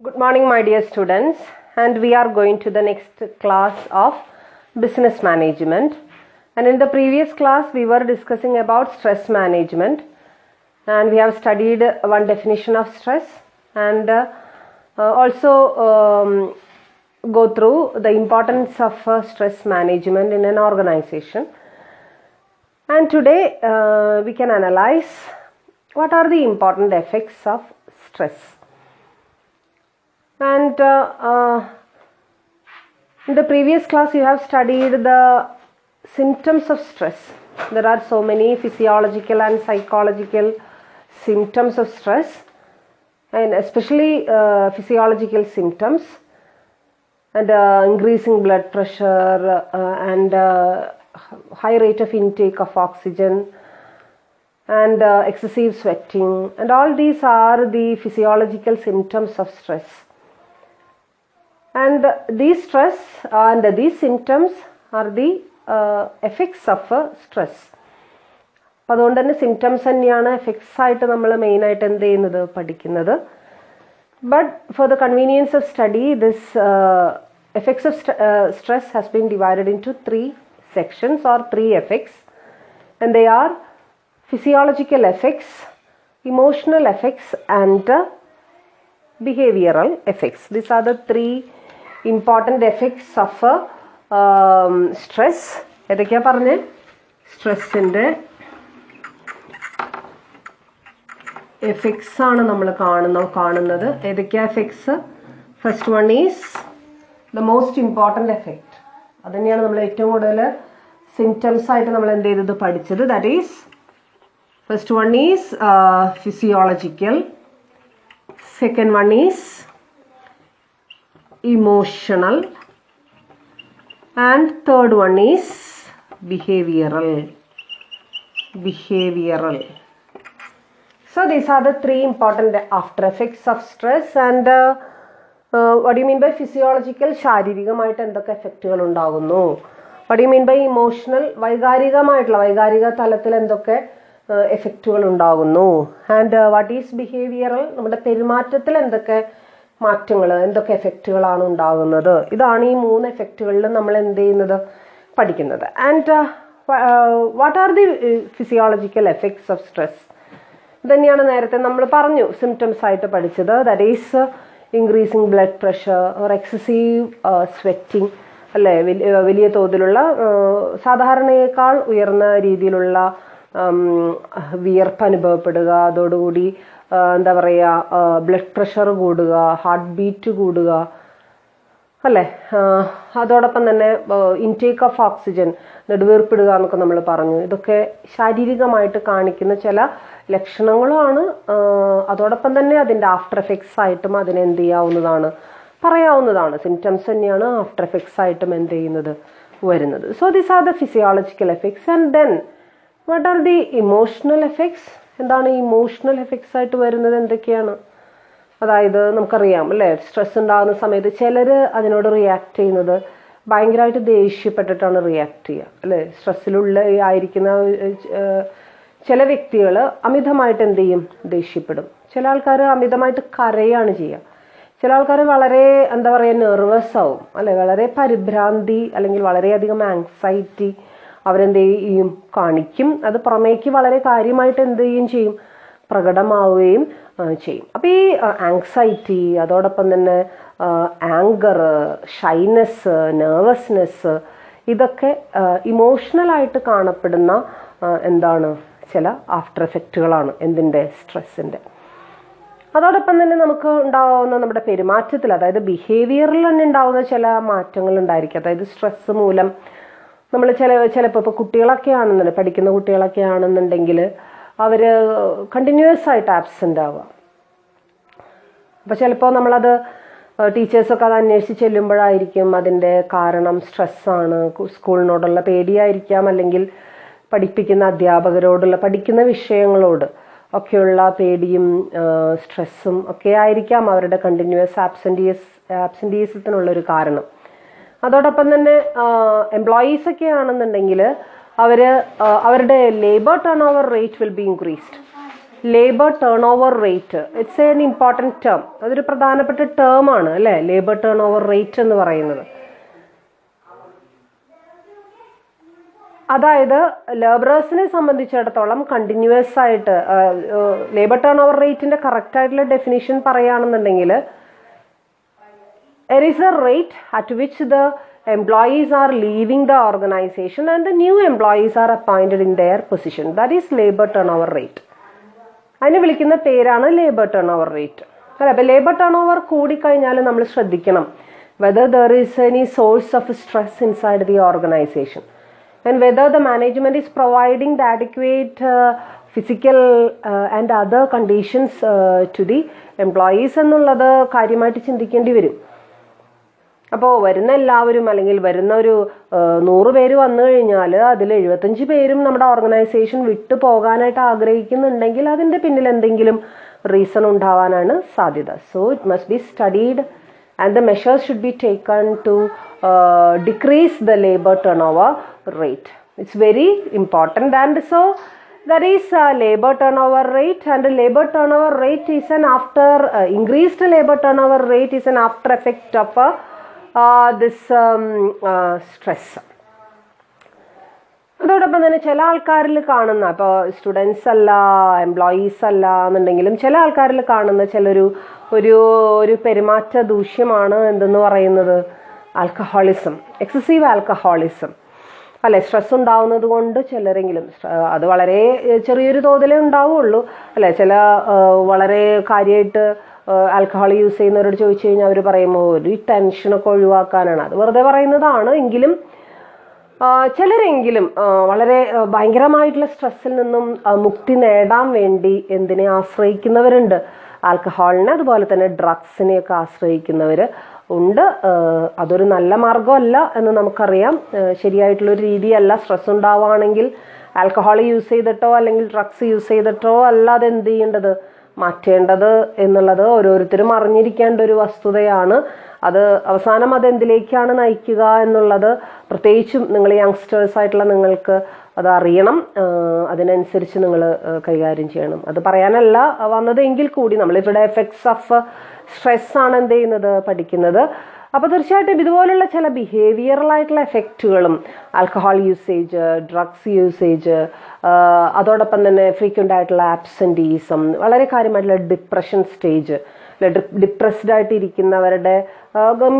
Good morning, my dear students, and we are going to the next class of business management. And in the previous class, we were discussing about stress management, and we have studied one definition of stress and also go through the importance of stress management in an organization. And today we can analyze what are the important effects of stress. And in the previous class you have studied the symptoms of stress. There are so many physiological and psychological symptoms of stress, and especially physiological symptoms, and increasing blood pressure and high rate of intake of oxygen and excessive sweating, and all these are the physiological symptoms of stress. And these stress and these symptoms are the effects of stress. അപ്പോൾ അതുകൊണ്ട് തന്നെ symptoms തന്നെയാണ് effects ആയിട്ട് നമ്മൾ മെയിനായിട്ട് എന്ത് ചെയ്യുന്നത് പഠിക്കുന്നത്. But for the convenience of study this effects of stress has been divided into three sections or three effects, and they are physiological effects, emotional effects, and behavioral effects. These are the three important effects of stress. ഏതൊക്കെയാ പറഞ്ഞേ? സ്ട്രെസ്സിൻ്റെ effects ആണ് നമ്മൾ കാണുന്നത്. ഏതൊക്കെയാ effects? First one is the most important effect. അത് തന്നെയാണ് നമ്മൾ ഏറ്റവും കൂടുതൽ സിംറ്റംസ് ആയിട്ട് നമ്മൾ എന്ത് ചെയ്തത് പഠിച്ചത്. That is first one is physiological, second one is emotional, and third one is behavioral. So these are the three important after effects of stress. And what do you mean by physiological? ശാരീരികമായിട്ട് എന്തൊക്കെ എഫക്റ്റുകൾ ഉണ്ടാകുന്നു. what do you mean by emotional? വൈകാരിക തലത്തിൽ എന്തൊക്കെ എഫക്റ്റുകൾ ഉണ്ടാകുന്നു. and what is behavioral? നമ്മുടെ പെരുമാറ്റത്തിൽ എന്തൊക്കെ മാറ്റങ്ങൾ, എന്തൊക്കെ എഫക്റ്റുകളാണ് ഉണ്ടാകുന്നത്. ഇതാണ് ഈ മൂന്ന് എഫക്റ്റുകളിൽ നമ്മൾ എന്ത് ചെയ്യുന്നത് പഠിക്കുന്നത്. And what are the physiological effects of stress? ഇതന്നെയാണ് നേരത്തെ നമ്മൾ പറഞ്ഞു സിംറ്റംസ് ആയിട്ട് പഠിച്ചത്. That is increasing blood pressure or excessive sweating, അല്ലേ? വലിയ തോതിലുള്ള സാധാരണയേക്കാൾ ഉയർന്ന രീതിയിലുള്ള വിയർപ്പ് അനുഭവപ്പെടുക, അതോടുകൂടി എന്താ പറയുക, ബ്ലഡ് പ്രഷർ കൂടുക, ഹാർട്ട് ബീറ്റ് കൂടുക, അല്ലേ? അതോടൊപ്പം തന്നെ ഇൻടേക്ക് ഓഫ് ഓക്സിജൻ, നെടുവീർപ്പിടുക എന്നൊക്കെ നമ്മൾ പറഞ്ഞു. ഇതൊക്കെ ശാരീരികമായിട്ട് കാണിക്കുന്ന ചില ലക്ഷണങ്ങളാണ്. അതോടൊപ്പം തന്നെ അതിൻ്റെ ആഫ്റ്റർ എഫക്ട്സ് ആയിട്ടും അതിനെ എന്ത് ചെയ്യാവുന്നതാണ്, പറയാവുന്നതാണ്. സിംറ്റംസ് തന്നെയാണ് ആഫ്റ്റർ എഫക്ട്സ് ആയിട്ടും എന്ത് ചെയ്യുന്നത് വരുന്നത്. So these are the physiological effects. And then what are the emotional effects? എന്താണ് ഇമോഷണൽ എഫക്ട്സ് ആയിട്ട് വരുന്നത്? എന്തൊക്കെയാണ്? അതായത് നമുക്കറിയാം, അല്ലേ, സ്ട്രെസ് ഉണ്ടാകുന്ന സമയത്ത് ചിലർ അതിനോട് റിയാക്ട് ചെയ്യുന്നത് ഭയങ്കരമായിട്ട് ദേഷ്യപ്പെട്ടിട്ടാണ് റിയാക്ട് ചെയ്യുക, അല്ലേ? ആയിരിക്കുന്ന ചില വ്യക്തികൾ അമിതമായിട്ട് എന്ത് ചെയ്യും, ദേഷ്യപ്പെടും. ചില ആൾക്കാർ അമിതമായിട്ട് കരയാണ് ചെയ്യുക. ചില ആൾക്കാർ വളരെ എന്താ പറയുക, നെർവസ് ആവും, അല്ലേ? വളരെ പരിഭ്രാന്തി അല്ലെങ്കിൽ വളരെയധികം ആങ്സൈറ്റി അവരെന്ത് ചെയ്യും, കാണിക്കും. അത് പുറമേക്ക് വളരെ കാര്യമായിട്ട് എന്ത് ചെയ്യും, പ്രകടമാവുകയും ചെയ്യും. അപ്പോൾ ഈ ആങ്സൈറ്റി, അതോടൊപ്പം തന്നെ ആങ്കർ, ഷൈനെസ്, നെർവസ്നെസ്, ഇതൊക്കെ ഇമോഷണലായിട്ട് കാണപ്പെടുന്ന എന്താണ് ചില ആഫ്റ്റർ എഫക്റ്റുകളാണ് എന്തിൻ്റെ, സ്ട്രെസ്സിൻ്റെ. അതോടൊപ്പം തന്നെ നമുക്ക് ഉണ്ടാവുന്ന നമ്മുടെ പെരുമാറ്റത്തിൽ, അതായത് ബിഹേവിയറിൽ തന്നെ ഉണ്ടാവുന്ന ചില മാറ്റങ്ങൾ ഉണ്ടായിരിക്കും. അതായത് സ്ട്രെസ് മൂലം നമ്മൾ ചിലപ്പോൾ ഇപ്പോൾ കുട്ടികളൊക്കെ ആണെന്നുണ്ടെങ്കിൽ, പഠിക്കുന്ന കുട്ടികളൊക്കെ ആണെന്നുണ്ടെങ്കിൽ അവർ കണ്ടിന്യൂസ് ആയിട്ട് ആബ്സെൻ്റ് ആവുക. അപ്പോൾ ചിലപ്പോൾ നമ്മളത് ടീച്ചേഴ്സൊക്കെ അത് അന്വേഷിച്ച് ചെല്ലുമ്പോഴായിരിക്കും അതിൻ്റെ കാരണം സ്ട്രെസ്സാണ്, സ്കൂളിനോടുള്ള പേടിയായിരിക്കാം, അല്ലെങ്കിൽ പഠിപ്പിക്കുന്ന അധ്യാപകരോടുള്ള, പഠിക്കുന്ന വിഷയങ്ങളോട് ഒക്കെയുള്ള പേടിയും സ്ട്രെസ്സും ഒക്കെ ആയിരിക്കാം അവരുടെ കണ്ടിന്യൂസ് ആബ്സെൻറ്റീസത്തിനുള്ളൊരു കാരണം. അതോടൊപ്പം തന്നെ എംപ്ലോയീസ് ഒക്കെ ആണെന്നുണ്ടെങ്കിൽ അവരുടെ labour turn over rate will be increased. Labour turn over rate. It's an important term. അതൊരു പ്രധാനപ്പെട്ട ടേം ആണ് അല്ലേ, ലേബർ ടേൺ ഓവർ റേറ്റ് എന്ന് പറയുന്നത്. അതായത് ലേബറേഴ്സിനെ സംബന്ധിച്ചിടത്തോളം കണ്ടിന്യൂസ് ആയിട്ട് ലേബർ ടേൺ ഓവർ റേറ്റിന്റെ കറക്റ്റ് ആയിട്ടുള്ള ഡെഫിനിഷൻ പറയുകയാണെന്നുണ്ടെങ്കിൽ, there is a rate at which the employees are leaving the organization and the new employees are appointed in their position. That is labor turnover rate. അതിനെ വിളിക്കുന്ന പേരാണ് labour turn over rate അല്ലെ. അപ്പോൾ labour turn over കൂടിക്കഴിഞ്ഞാൽ നമ്മൾ ശ്രദ്ധിക്കണം whether there is any source of stress inside the organization and whether the management is providing the adequate physical and other conditions to the employees എന്നുള്ളത് കാര്യമായിട്ട് ചിന്തിക്കേണ്ടി വരും. അപ്പോൾ വരുന്ന എല്ലാവരും അല്ലെങ്കിൽ വരുന്ന ഒരു 100 പേര് വന്നു കഴിഞ്ഞാൽ അതിൽ 75 പേരും നമ്മുടെ ഓർഗനൈസേഷൻ വിട്ടു പോകാനായിട്ട് ആഗ്രഹിക്കുന്നുണ്ടെങ്കിൽ അതിൻ്റെ പിന്നിൽ എന്തെങ്കിലും റീസൺ ഉണ്ടാവാനാണ് സാധ്യത. So it must be studied and the measures should be taken to decrease the labor turnover rate. It's very important, and so that is labor turnover rate, and labor turnover rate is an after increased labor turnover rate is an after effect of this stress. അതോടൊപ്പം തന്നെ ചില ആൾക്കാരിൽ കാണുന്ന, ഇപ്പോൾ students അല്ല employees അല്ല എന്നുണ്ടെങ്കിലും ചില ആൾക്കാരിൽ കാണുന്ന ഒരു പെരുമാറ്റ ദൂഷ്യമാണ് എന്തെന്ന് പറയുന്നത് ആൽക്കഹോളിസം, എക്സസീവ് ആൽക്കഹോളിസം അല്ലെ. സ്ട്രെസ് ഉണ്ടാവുന്നത് കൊണ്ട് ചിലരെങ്കിലും, അത് വളരെ ചെറിയൊരു തോതിലേ ഉണ്ടാവുള്ളൂ അല്ലെ. ചില വളരെ കാര്യമായിട്ട് ആൽക്കഹോൾ യൂസ് ചെയ്യുന്നവരോട് ചോദിച്ചു കഴിഞ്ഞാൽ അവർ പറയുമ്പോൾ ഒരു ടെൻഷനൊക്കെ ഒഴിവാക്കാനാണ്, അത് വെറുതെ പറയുന്നതാണ്. എങ്കിലും ചിലരെങ്കിലും വളരെ ഭയങ്കരമായിട്ടുള്ള സ്ട്രെസ്സിൽ നിന്നും മുക്തി നേടാൻ വേണ്ടി എന്തിനെ ആശ്രയിക്കുന്നവരുണ്ട്, ആൽക്കഹോളിനെ അതുപോലെ തന്നെ ഡ്രഗ്സിനെയൊക്കെ ആശ്രയിക്കുന്നവർ ഉണ്ട്. അതൊരു നല്ല മാർഗമല്ല എന്ന് നമുക്കറിയാം, ശരിയായിട്ടുള്ളൊരു രീതിയല്ല. സ്ട്രെസ് ഉണ്ടാവുകയാണെങ്കിൽ ആൽക്കഹോൾ യൂസ് ചെയ്തിട്ടോ അല്ലെങ്കിൽ ഡ്രഗ്സ് യൂസ് ചെയ്തിട്ടോ അല്ല അത് എന്ത് ചെയ്യേണ്ടത്, മാറ്റേണ്ടത് എന്നുള്ളത് ഓരോരുത്തരും അറിഞ്ഞിരിക്കേണ്ട ഒരു വസ്തുതയാണ്. അത് അവസാനം അതെന്തിലേക്കാണ് നയിക്കുക എന്നുള്ളത് പ്രത്യേകിച്ചും നിങ്ങൾ യങ്സ്റ്റേഴ്സ് ആയിട്ടുള്ള നിങ്ങൾക്ക് അത് അറിയണം. അതിനനുസരിച്ച് നിങ്ങൾ കൈകാര്യം ചെയ്യണം. അത് പറയാനല്ല വന്നതെങ്കിൽ കൂടി നമ്മളിവിടെ എഫക്ട്സ് ഓഫ് സ്ട്രെസ് ആണ് എന്ത് ചെയ്യുന്നത്, പഠിക്കുന്നത്. അപ്പോൾ തീർച്ചയായിട്ടും ഇതുപോലുള്ള ചില ബിഹേവിയറലായിട്ടുള്ള എഫക്റ്റുകളും ആൽക്കഹോൾ യൂസേജ്, ഡ്രഗ്സ് യൂസേജ്, അതോടൊപ്പം തന്നെ ഫ്രീക്വൻ്റ് ആയിട്ടുള്ള ആബ്സെൻറ്റീസം, വളരെ കാര്യമായിട്ടുള്ള ഡിപ്രഷൻ സ്റ്റേജ്, ഡിപ്രസ്ഡ് ആയിട്ട് ഇരിക്കുന്നവരുടെ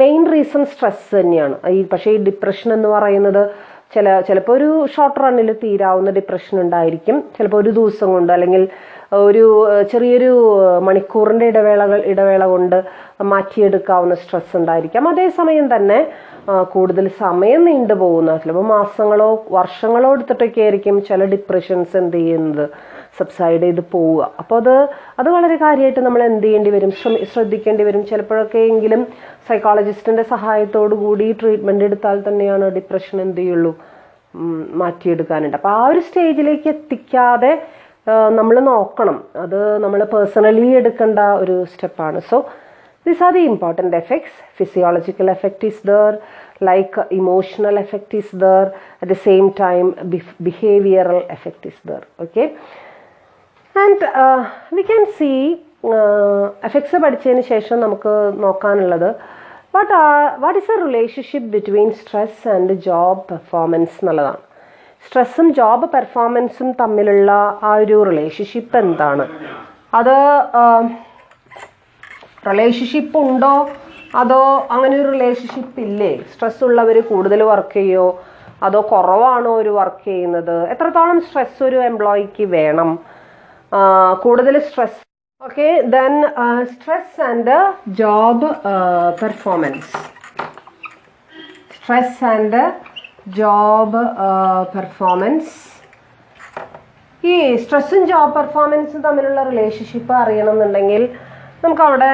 മെയിൻ റീസൺ സ്ട്രെസ് തന്നെയാണ്. പക്ഷേ ഈ ഡിപ്രഷൻ എന്ന് പറയുന്നത് ചിലപ്പോൾ ഒരു ഷോർട്ട് റണ്ണിൽ തീരാവുന്ന ഡിപ്രഷൻ ഉണ്ടായിരിക്കും, ചിലപ്പോൾ ഒരു ദിവസം കൊണ്ട് അല്ലെങ്കിൽ ഒരു ചെറിയൊരു മണിക്കൂറിൻ്റെ ഇടവേള കൊണ്ട് മാറ്റിയെടുക്കാവുന്ന സ്ട്രെസ് ഉണ്ടായിരിക്കാം. അതേസമയം തന്നെ കൂടുതൽ സമയം നീണ്ടുപോകുന്ന, ചിലപ്പോൾ മാസങ്ങളോ വർഷങ്ങളോ എടുത്തിട്ടൊക്കെ ആയിരിക്കും ചില ഡിപ്രഷൻസ് എന്ത് ചെയ്യുന്നത്, സബ്സൈഡ് ചെയ്ത് പോവുക. അപ്പോൾ അത് വളരെ കാര്യമായിട്ട് നമ്മൾ എന്ത് ചെയ്യേണ്ടി വരും, ശ്രദ്ധിക്കേണ്ടി വരും. ചിലപ്പോഴൊക്കെ എങ്കിലും സൈക്കോളജിസ്റ്റിൻ്റെ സഹായത്തോടു കൂടി ട്രീറ്റ്മെൻറ്റ് എടുത്താൽ തന്നെയാണ് ഡിപ്രഷൻ എന്ത് ചെയ്യുള്ളൂ, മാറ്റിയെടുക്കാനുണ്ട്. അപ്പോൾ ആ ഒരു സ്റ്റേജിലേക്ക് എത്തിക്കാതെ നമ്മൾ നോക്കണം. അത് നമ്മൾ പേഴ്സണലി എടുക്കേണ്ട ഒരു സ്റ്റെപ്പാണ്. So these are the important effects. Physiological effect is there, like emotional effect is there, at the same time behavioral effect is there. Okay, and we can see effects പഠിച്ചതിന് ശേഷം നമുക്ക് നോക്കാനുള്ളത് what is the relationship between stress and job performance എന്നുള്ളതാണ്. സ്ട്രെസ്സും job പെർഫോമൻസും തമ്മിലുള്ള ആ ഒരു relationship എന്താണ്, അത് റിലേഷൻഷിപ്പ് ഉണ്ടോ അതോ അങ്ങനെ ഒരു റിലേഷൻഷിപ്പ് ഇല്ലേ? സ്ട്രെസ് ഉള്ളവർ കൂടുതൽ വർക്ക് ചെയ്യുമോ അതോ കുറവാണോ ഒരു വർക്ക് ചെയ്യുന്നത്? എത്രത്തോളം സ്ട്രെസ് ഒരു എംപ്ലോയിക്ക് വേണം? കൂടുതൽ stress. Okay, then stress and job performance. Stress and job performance. ഈ സ്ട്രെസ്സും ജോബ് പെർഫോമൻസും തമ്മിലുള്ള റിലേഷൻഷിപ്പ് അറിയണം എന്നുണ്ടെങ്കിൽ നമുക്കവിടെ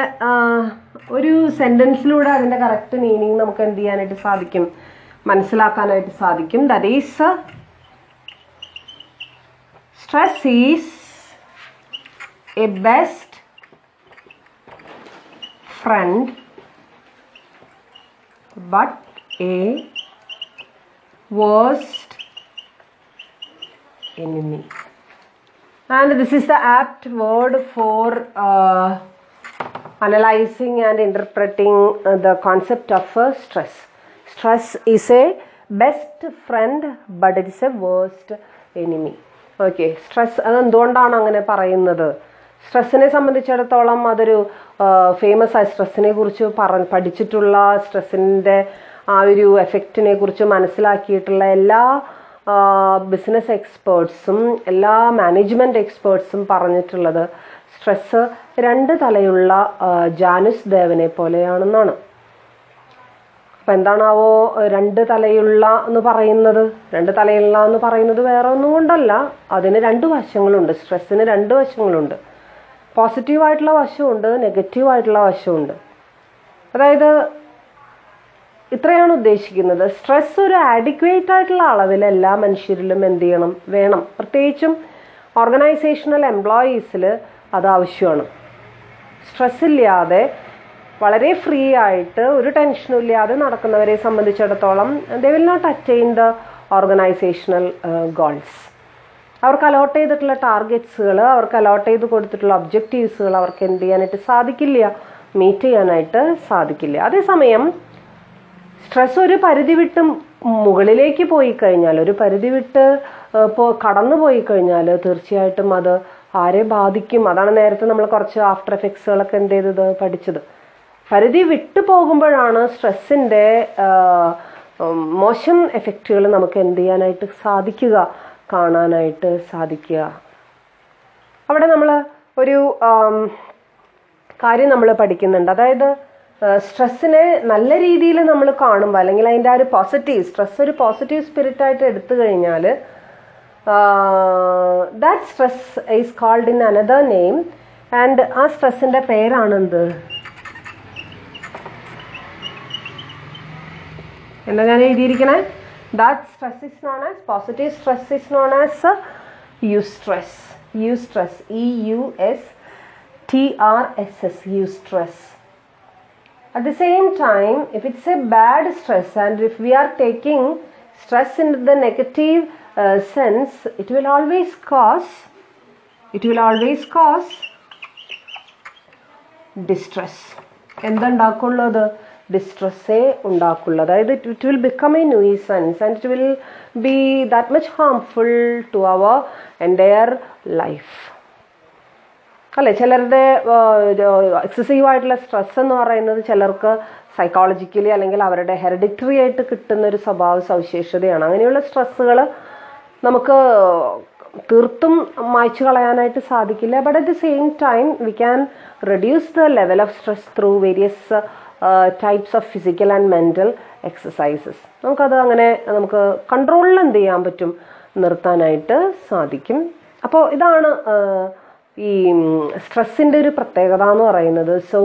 ഒരു സെൻറ്റൻസിലൂടെ അതിൻ്റെ കറക്റ്റ് മീനിങ് നമുക്ക് എന്ത് ചെയ്യാനായിട്ട് സാധിക്കും, മനസ്സിലാക്കാനായിട്ട് സാധിക്കും. That is stress is A best friend but A worst enemy. And this is the apt word for analyzing and interpreting the concept of stress. Stress is a best friend, but it is a worst enemy. Okay, stress അതെന്തുകൊണ്ടാണ് അങ്ങനെ പറയുന്നത്? സ്ട്രെസ്സിനെ സംബന്ധിച്ചിടത്തോളം അതൊരു famous ആയ സ്ട്രെസ്സിനെ കുറിച്ച് പഠിച്ചിട്ടുള്ള സ്ട്രെസ്സിൻ്റെ ആ ഒരു എഫക്റ്റിനെ കുറിച്ച് മനസ്സിലാക്കിയിട്ടുള്ള എല്ലാ ബിസിനസ് എക്സ്പേർട്സും എല്ലാ മാനേജ്മെൻറ്റ് എക്സ്പേർട്സും പറഞ്ഞിട്ടുള്ളത് സ്ട്രെസ്സ് 2 തലയുള്ള ജാനുസ് ദേവനെ പോലെയാണെന്നാണ്. അപ്പം എന്താണാവോ 2 തലയുള്ള എന്ന് പറയുന്നത്? 2 തലയുള്ള എന്ന് പറയുന്നത് വേറെ ഒന്നും കൊണ്ടല്ല, അതിന് 2 വശങ്ങളുണ്ട്. സ്ട്രെസ്സിന് 2 വശങ്ങളുണ്ട്. പോസിറ്റീവായിട്ടുള്ള വശമുണ്ട്, നെഗറ്റീവായിട്ടുള്ള വശമുണ്ട്. അതായത് ഇത്രയാണ് ഉദ്ദേശിക്കുന്നത്. സ്ട്രെസ് ഒരു ആഡിക്വേറ്റ് ആയിട്ടുള്ള അളവിൽ എല്ലാ മനുഷ്യരിലും എന്ത് ചെയ്യണം? വേണം. പ്രത്യേകിച്ചും ഓർഗനൈസേഷണൽ എംപ്ലോയീസിൽ അത് ആവശ്യമാണ്. സ്ട്രെസ് ഇല്ലാതെ വളരെ ഫ്രീ ആയിട്ട് ഒരു ടെൻഷനും ഇല്ലാതെ നടക്കുന്നവരെ സംബന്ധിച്ചിടത്തോളം they will not attain the organisational goals. അവർക്ക് അലോട്ട് ചെയ്തിട്ടുള്ള ടാർഗറ്റ്സുകൾ, അവർക്ക് അലോട്ട് ചെയ്ത് കൊടുത്തിട്ടുള്ള ഒബ്ജക്റ്റീവ്സുകൾ അവർക്ക് എന്ത് ചെയ്യാനായിട്ട് സാധിക്കില്ല? മീറ്റ് ചെയ്യാനായിട്ട് സാധിക്കില്ല. അതേസമയം സ്ട്രെസ് ഒരു പരിധി വിട്ട് മുകളിലേക്ക് പോയി കഴിഞ്ഞാൽ, ഒരു പരിധി വിട്ട് കടന്നു പോയി കഴിഞ്ഞാൽ തീർച്ചയായിട്ടും അത് ആരെ ബാധിക്കും? അതാണ് നേരത്തെ നമ്മൾ കുറച്ച് ആഫ്റ്റർ എഫക്ട്സുകളൊക്കെ എന്ത് ചെയ്തത് പഠിച്ചത്. പരിധി വിട്ടു പോകുമ്പോഴാണ് സ്ട്രെസ്സിൻ്റെ മോശം എഫക്റ്റുകൾ നമുക്ക് എന്ത് ചെയ്യാനായിട്ട് സാധിക്കുക, കാണാനായിട്ട് സാധിക്കുക. അവിടെ നമ്മൾ ഒരു കാര്യം നമ്മൾ പഠിക്കുന്നുണ്ട്. അതായത് സ്ട്രെസ്സിനെ നല്ല രീതിയിൽ നമ്മൾ കാണുമ്പോൾ, അല്ലെങ്കിൽ അതിൻ്റെ ആ ഒരു പോസിറ്റീവ് സ്ട്രെസ് ഒരു പോസിറ്റീവ് സ്പിരിറ്റായിട്ട് എടുത്തു കഴിഞ്ഞാൽ that stress is called in another name. And ആ സ്ട്രെസ്സിൻ്റെ പേരാണെന്ത്? എന്താ ഞാൻ എഴുതിയിരിക്കണേ? That stress is known as, positive stress is known as eustress. Eustress, E-U-S-T-R-S-S, eustress. At the same time, if it's a bad stress and if we are taking stress in the negative sense, it will always cause distress. എന്തുണ്ടാക്കുള്ളത്? ഡിസ്ട്രെസ്സേ ഉണ്ടാക്കുള്ളൂ. അതായത് it will become a nuisance and it will be that much harmful to our entire life. അല്ലേ? ചിലരുടെ എക്സസീവായിട്ടുള്ള stress എന്ന് പറയുന്നത് ചിലർക്ക് psychologically അല്ലെങ്കിൽ അവരുടെ ഹെറിഡിറ്ററി ആയിട്ട് കിട്ടുന്ന ഒരു സ്വഭാവ സവിശേഷതയാണ്. അങ്ങനെയുള്ള സ്ട്രെസ്സുകൾ നമുക്ക് തീർത്തും മായ്ച്ചു കളയാനായിട്ട് സാധിക്കില്ല. But at the same time we can reduce the level of stress through various types of physical and mental exercises. നമുക്കത് അങ്ങനെ നമുക്ക് കൺട്രോളിൽ എന്ത് ചെയ്യാൻ പറ്റും? നിർത്താനായിട്ട് സാധിക്കും. അപ്പോൾ ഇതാണ് ഈ സ്ട്രെസ്സിൻ്റെ ഒരു പ്രത്യേകത എന്ന് പറയുന്നത്. സോ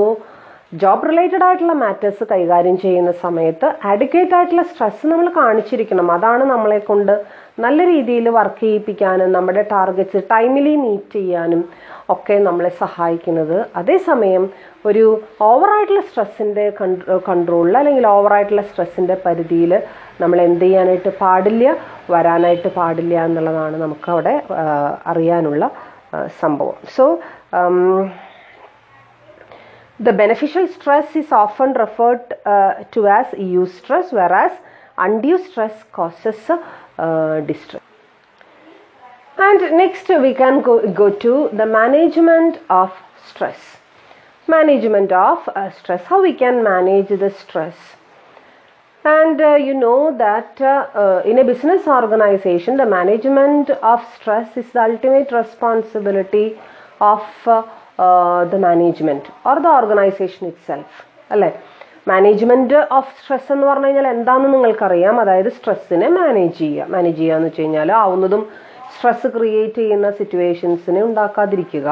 ജോബ് റിലേറ്റഡ് ആയിട്ടുള്ള മാറ്റേഴ്സ് കൈകാര്യം ചെയ്യുന്ന സമയത്ത് ആഡിക്വേറ്റ് ആയിട്ടുള്ള സ്ട്രെസ് നമ്മൾ കാണിച്ചിരിക്കണം. അതാണ് നമ്മളെ കൊണ്ട് നല്ല രീതിയിൽ വർക്ക് ചെയ്യിപ്പിക്കാനും നമ്മുടെ ടാർഗറ്റ്സ് ടൈമിലി മീറ്റ് ചെയ്യാനും ഒക്കെ നമ്മളെ സഹായിക്കുന്നത്. അതേസമയം ഒരു ഓവറായിട്ടുള്ള സ്ട്രെസ്സിൻ്റെ കൺട്രോളിൽ അല്ലെങ്കിൽ ഓവറായിട്ടുള്ള സ്ട്രെസ്സിൻ്റെ പരിധിയിൽ നമ്മൾ എന്ത് ചെയ്യാനായിട്ട് പാടില്ല, വരാനായിട്ട് പാടില്ല എന്നുള്ളതാണ് നമുക്കവിടെ അറിയാനുള്ള സംഭവം. So the beneficial stress is often referred to as eustress, whereas undue stress causes distress. And next we can go to the management of stress. Management of stress. How we can manage the stress? And you know that in a business organization, the management of stress is the ultimate responsibility of the management or the organization itself. അല്ലേ? Management of stress എന്ന് പറഞ്ഞു കഴിഞ്ഞാൽ എന്താണെന്ന് നിങ്ങൾക്കറിയാം. അതായത് സ്ട്രെസ്സിനെ manage ചെയ്യുക എന്ന് വെച്ച് കഴിഞ്ഞാൽ ആവുന്നതും സ്ട്രെസ് ക്രിയേറ്റ് ചെയ്യുന്ന സിറ്റുവേഷൻസിനെ ഉണ്ടാക്കാതിരിക്കുക.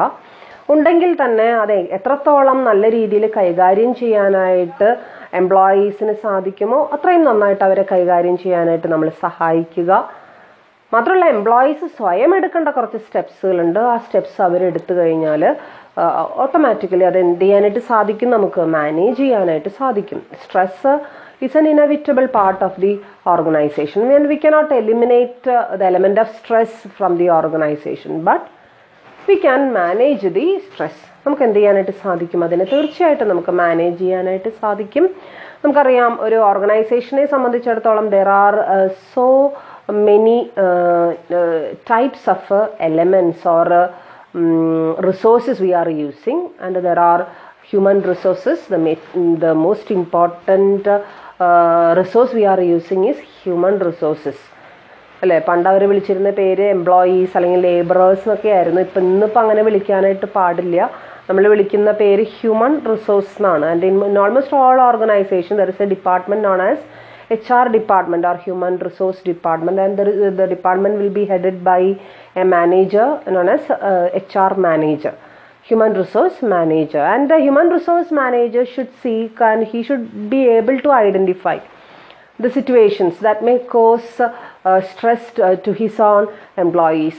ഉണ്ടെങ്കിൽ തന്നെ അത് എത്രത്തോളം നല്ല രീതിയിൽ കൈകാര്യം ചെയ്യാനായിട്ട് എംപ്ലോയീസിന് സാധിക്കുമോ അത്രയും നന്നായിട്ട് അവരെ കൈകാര്യം ചെയ്യാനായിട്ട് നമ്മൾ സഹായിക്കുക. മാത്രമല്ല എംപ്ലോയീസ് സ്വയം എടുക്കേണ്ട കുറച്ച് സ്റ്റെപ്സുകളുണ്ട്. ആ സ്റ്റെപ്സ് അവരെടുത്തു കഴിഞ്ഞാൽ ഓട്ടോമാറ്റിക്കലി അത് എന്ത് ചെയ്യാനായിട്ട് സാധിക്കും? നമുക്ക് മാനേജ് ചെയ്യാനായിട്ട് സാധിക്കും. Stress is an inevitable part of the organization, and we cannot eliminate the element of stress from the organization, but we can manage the stress. നമുക്ക് എന്ത് ചെയ്യാനായിട്ട് സാധിക്കും? അതിനെ തീർച്ചയായിട്ടും നമുക്ക് മാനേജ് ചെയ്യാനായിട്ട് സാധിക്കും. നമുക്കറിയാം, ഒരു ഓർഗനൈസേഷനെ സംബന്ധിച്ചിടത്തോളം there are so many types of elements or resources we are using, and there are human resources. The most important resource we are using is human resources. അല്ലേ, പണ്ട് അവർ വിളിച്ചിരുന്ന പേര് എംപ്ലോയീസ് അല്ലെങ്കിൽ ലേബറേഴ്സ് എന്നൊക്കെ ആയിരുന്നു. ഇന്നിപ്പോൾ അങ്ങനെ വിളിക്കാനായിട്ട് പാടില്ല. നമ്മൾ വിളിക്കുന്ന പേര് ഹ്യൂമൻ റിസോഴ്സ് എന്നാണ്. And in almost all organisation there is A department known as HR department or human resource department, and the department will be headed by a manager known as HR manager, human resource manager. And the human resource manager should seek and he should be able to identify the situations that may cause stress to his own employees,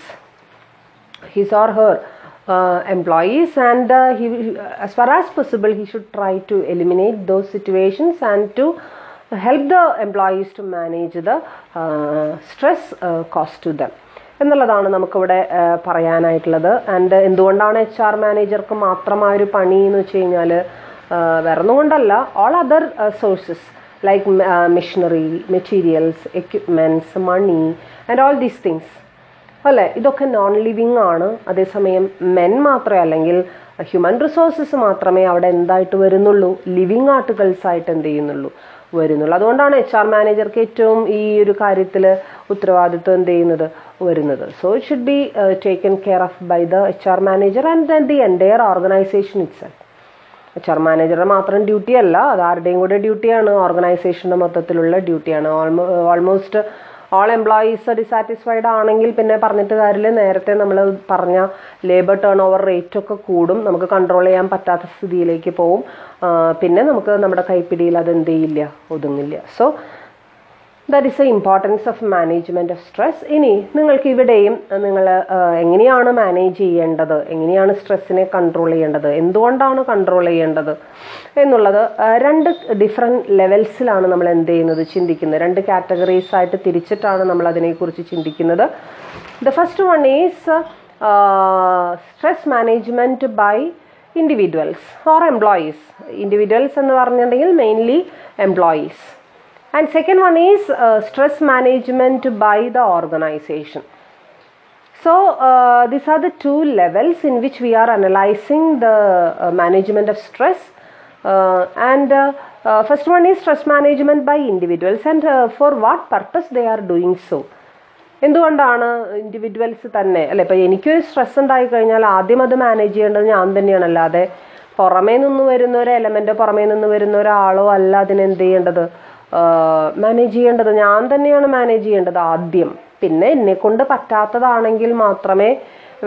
his or her employees, and he, as far as possible, he should try to eliminate those situations and to help the employees to manage the stress caused to them എന്നുള്ളതാണ് നമുക്കിവിടെ പറയാനായിട്ടുള്ളത്. And എന്തുകൊണ്ടാണ് HR മാനേജർക്ക് മാത്രം ആ ഒരു പണി എന്ന് വെച്ച് കഴിഞ്ഞാൽ വേറൊന്നും കൊണ്ടല്ല, all other sources like machinery, materials, equipments, money and all these things അല്ലേ, ഇതൊക്കെ നോൺ ലിവിങ് ആണ്. അതേസമയം മെൻ മാത്രമേ അല്ലെങ്കിൽ ഹ്യൂമൻ റിസോഴ്സസ് മാത്രമേ അവിടെ എന്തായിട്ട് വരുന്നുള്ളൂ, ലിവിങ് ആർട്ടിക്കിൾസ് ആയിട്ട് എന്ത് ചെയ്യുന്നുള്ളൂ, വരുന്നുള്ളൂ. അതുകൊണ്ടാണ് HR മാനേജർക്ക് ഏറ്റവും ഈ ഒരു കാര്യത്തിൽ ഉത്തരവാദിത്വം എന്ത് ചെയ്യുന്നത്, വരുന്നത്. So it should be taken care of by the HR manager and the entire organisation itself. HR മാനേജറുടെ മാത്രം ഡ്യൂട്ടി അല്ല, അത് ആരുടെയും കൂടെ ഡ്യൂട്ടിയാണ്, ഓർഗനൈസേഷൻ്റെ മൊത്തത്തിലുള്ള ഡ്യൂട്ടിയാണ്. ഓൾമോസ്റ്റ് ഓൾ എംപ്ലോയീസ് ഡിസാറ്റിസ്ഫൈഡ് ആണെങ്കിൽ പിന്നെ പറഞ്ഞിട്ട് കാര്യമില്ല. നേരത്തെ നമ്മൾ പറഞ്ഞ ലേബർ ടേൺ ഓവർ റേറ്റ് ഒക്കെ കൂടും, നമുക്ക് കൺട്രോൾ ചെയ്യാൻ പറ്റാത്ത സ്ഥിതിയിലേക്ക് പോവും. പിന്നെ നമുക്ക് നമ്മുടെ കൈപ്പിടിയിൽ അത് എന്ത് ചെയ്യില്ല, ഒതുങ്ങില്ല. So that is the importance of management of stress. ഇനി നിങ്ങൾക്ക് ഇവിടെയും നിങ്ങൾ എങ്ങനെയാണ് മാനേജ് ചെയ്യേണ്ടത്, എങ്ങനെയാണ് സ്ട്രെസ്സിനെ കൺട്രോൾ ചെയ്യേണ്ടത്, എന്തുകൊണ്ടാണ് കൺട്രോൾ ചെയ്യേണ്ടത് എന്നുള്ളത് രണ്ട് ഡിഫറെൻറ്റ് ലെവൽസിലാണ് നമ്മൾ എന്ത് ചെയ്യുന്നത്, ചിന്തിക്കുന്നത്. രണ്ട് കാറ്റഗറീസ് ആയിട്ട് തിരിച്ചിട്ടാണ് നമ്മൾ അതിനെക്കുറിച്ച് ചിന്തിക്കുന്നത്. The first one is stress management by individuals or employees. Individuals എന്ന് പറഞ്ഞിട്ടുണ്ടെങ്കിൽ mainly employees. And second one is stress management by the organization. So these are the two levels in which we are analyzing the management of stress. And first one is stress management by individuals, and for what purpose they are doing so. എന്തുകൊണ്ടാണ് individuals തന്നെ അല്ലെ, ഇപ്പോൾ എനിക്കൊരു stress ഉണ്ടായി കഴിഞ്ഞാൽ ആദ്യം അത് manage ചെയ്യേണ്ടത് ഞാൻ തന്നെയാണ്, അല്ലാതെ പുറമേ നിന്ന് വരുന്ന ഒരു എലമെൻറ്റോ പുറമേ നിന്ന് വരുന്ന ഒരാളോ അല്ല അതിനെന്ത് ചെയ്യേണ്ടത്, മാനേജ് ചെയ്യേണ്ടത്. ഞാൻ തന്നെയാണ് മാനേജ് ചെയ്യേണ്ടത് ആദ്യം. പിന്നെ എന്നെ കൊണ്ട് പറ്റാത്തതാണെങ്കിൽ മാത്രമേ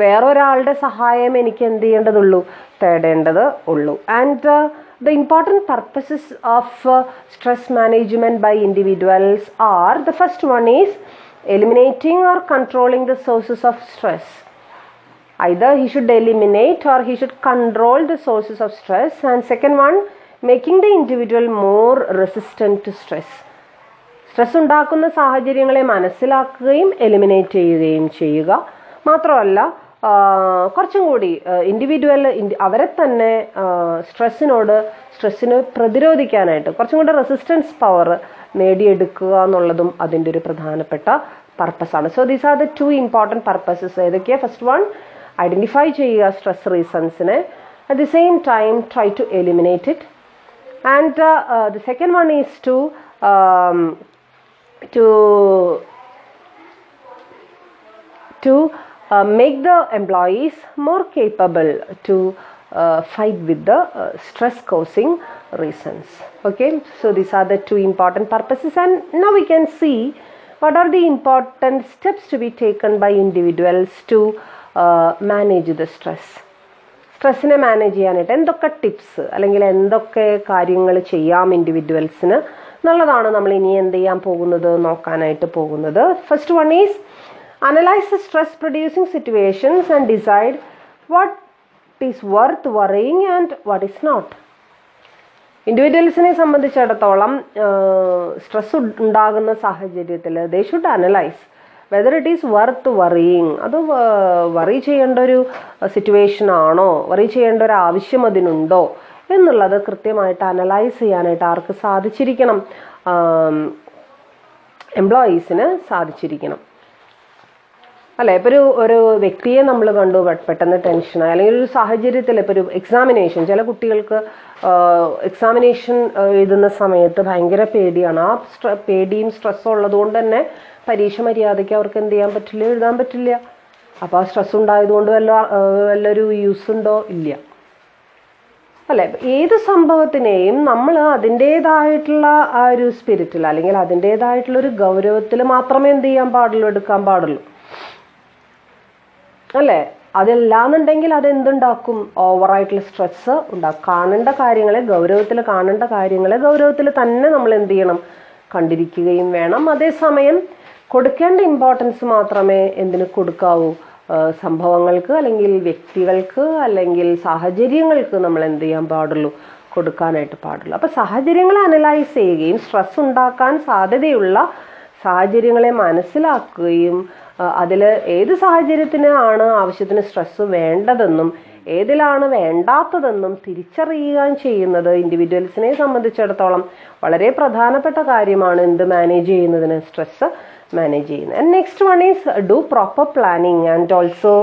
വേറൊരാളുടെ സഹായം എനിക്ക് എന്ത് ചെയ്യേണ്ടതുള്ളൂ, തേടേണ്ടത് ഉള്ളൂ. And the important purposes of stress management by individuals are, the first one is eliminating or controlling the sources of stress. Either he should eliminate or he should control the sources of stress. And second one, making the individual more resistant to stress. Stress ഉണ്ടാക്കുന്ന സാഹചര്യങ്ങളെ മനസ്സിലാക്കുകയും eliminate ചെയ്യുകയും ചെയ്യുക. മാത്രമല്ല കുറച്ചും കൂടി individual അവരെ തന്നെ സ്ട്രെസ്സിന് പ്രതിരോധിക്കാനായിട്ട് കുറച്ചും കൂടി റെസിസ്റ്റൻസ് പവർ നേടിയെടുക്കുക എന്നുള്ളതും അതിൻ്റെ ഒരു പ്രധാനപ്പെട്ട പർപ്പസാണ്. So these are the two important purposes. ഏതൊക്കെയാണ്? ഫസ്റ്റ് വൺ, ഐഡൻറ്റിഫൈ ചെയ്യുക സ്ട്രെസ് റീസൺസിനെ, at the same time try to eliminate it. And the second one is to make the employees more capable to fight with the stress causing reasons. Okay, so these are the two important purposes, and now we can see what are the important steps to be taken by individuals to manage the stress. സ്ട്രെസ്സിനെ manage ചെയ്യാനായിട്ട് എന്തൊക്കെ tips അല്ലെങ്കിൽ എന്തൊക്കെ കാര്യങ്ങൾ ചെയ്യാം ഇൻഡിവിജ്വൽസിന് എന്നുള്ളതാണ് നമ്മൾ ഇനി എന്ത് ചെയ്യാൻ പോകുന്നത്, നോക്കാനായിട്ട് പോകുന്നത്. First one is analyse the stress producing situations and decide what is worth worrying and what is not. ഇൻഡിവിജ്വൽസിനെ സംബന്ധിച്ചിടത്തോളം സ്ട്രെസ് ഉണ്ടാകുന്ന സാഹചര്യത്തിൽ they should analyse whether it is worth worrying, അത് വറി ചെയ്യേണ്ട ഒരു സിറ്റുവേഷൻ ആണോ, വറി ചെയ്യേണ്ട ഒരു ആവശ്യം അതിനുണ്ടോ എന്നുള്ളത് കൃത്യമായിട്ട് അനലൈസ് ചെയ്യാനായിട്ട് ആർക്ക് സാധിച്ചിരിക്കണം? എംപ്ലോയീസിന് സാധിച്ചിരിക്കണം അല്ലേ. ഇപ്പോൾ ഒരു വ്യക്തിയെ നമ്മൾ കണ്ടു പെട്ടെന്ന് ടെൻഷനായി, അല്ലെങ്കിൽ ഒരു സാഹചര്യത്തിൽ ഇപ്പോൾ ഒരു എക്സാമിനേഷൻ, ചില കുട്ടികൾക്ക് എക്സാമിനേഷൻ എഴുതുന്ന സമയത്ത് ഭയങ്കര പേടിയാണ്. ആ പേടിയും സ്ട്രെസ്സും ഉള്ളതുകൊണ്ട് തന്നെ പരീക്ഷ മര്യാദയ്ക്ക് അവർക്ക് എന്ത് ചെയ്യാൻ പറ്റില്ല, എഴുതാൻ പറ്റില്ല. അപ്പോൾ ആ സ്ട്രെസ് ഉണ്ടായതുകൊണ്ട് വല്ലൊരു യൂസ് ഉണ്ടോ? ഇല്ല അല്ലേ. ഏത് സംഭവത്തിനെയും നമ്മൾ അതിൻ്റേതായിട്ടുള്ള ആ ഒരു സ്പിരിറ്റിൽ, അല്ലെങ്കിൽ അതിൻ്റേതായിട്ടുള്ളൊരു ഗൗരവത്തിൽ മാത്രമേ എന്ത് ചെയ്യാൻ പാടുള്ളൂ, എടുക്കാൻ പാടുള്ളൂ അല്ലേ. അതല്ലാന്നുണ്ടെങ്കിൽ അതെന്തുണ്ടാക്കും? ഓവറായിട്ടുള്ള സ്ട്രെസ് ഉണ്ടാക്കും. കാണേണ്ട കാര്യങ്ങളെ ഗൗരവത്തിൽ, കാണേണ്ട കാര്യങ്ങളെ ഗൗരവത്തിൽ തന്നെ നമ്മൾ എന്ത് ചെയ്യണം, കണ്ടിരിക്കുകയും വേണം. അതേസമയം കൊടുക്കേണ്ട ഇമ്പോർട്ടൻസ് മാത്രമേ എന്തിന് കൊടുക്കാവൂ? സംഭവങ്ങൾക്ക്, അല്ലെങ്കിൽ വ്യക്തികൾക്ക്, അല്ലെങ്കിൽ സാഹചര്യങ്ങൾക്ക് നമ്മൾ എന്ത് ചെയ്യാൻ പാടുള്ളൂ, കൊടുക്കാനായിട്ട് പാടുള്ളൂ. അപ്പോൾ സാഹചര്യങ്ങളെ അനലൈസ് ചെയ്യുകയും സ്ട്രെസ് ഉണ്ടാക്കാൻ സാധ്യതയുള്ള സാഹചര്യങ്ങളെ മനസ്സിലാക്കുകയും അതിൽ ഏത് സാഹചര്യത്തിനാണ് ആവശ്യത്തിന് സ്ട്രെസ് വേണ്ടതെന്നും ഏതിലാണ് വേണ്ടാത്തതെന്നും തിരിച്ചറിയുകയും ചെയ്യുന്നത് ഇൻഡിവിജ്വൽസിനെ സംബന്ധിച്ചിടത്തോളം വളരെ പ്രധാനപ്പെട്ട കാര്യമാണ്. എന്ത് മാനേജ് ചെയ്യുന്നതിന്? സ്ട്രെസ് മാനേജ് ചെയ്യുന്നത്. And next one is do proper planning and also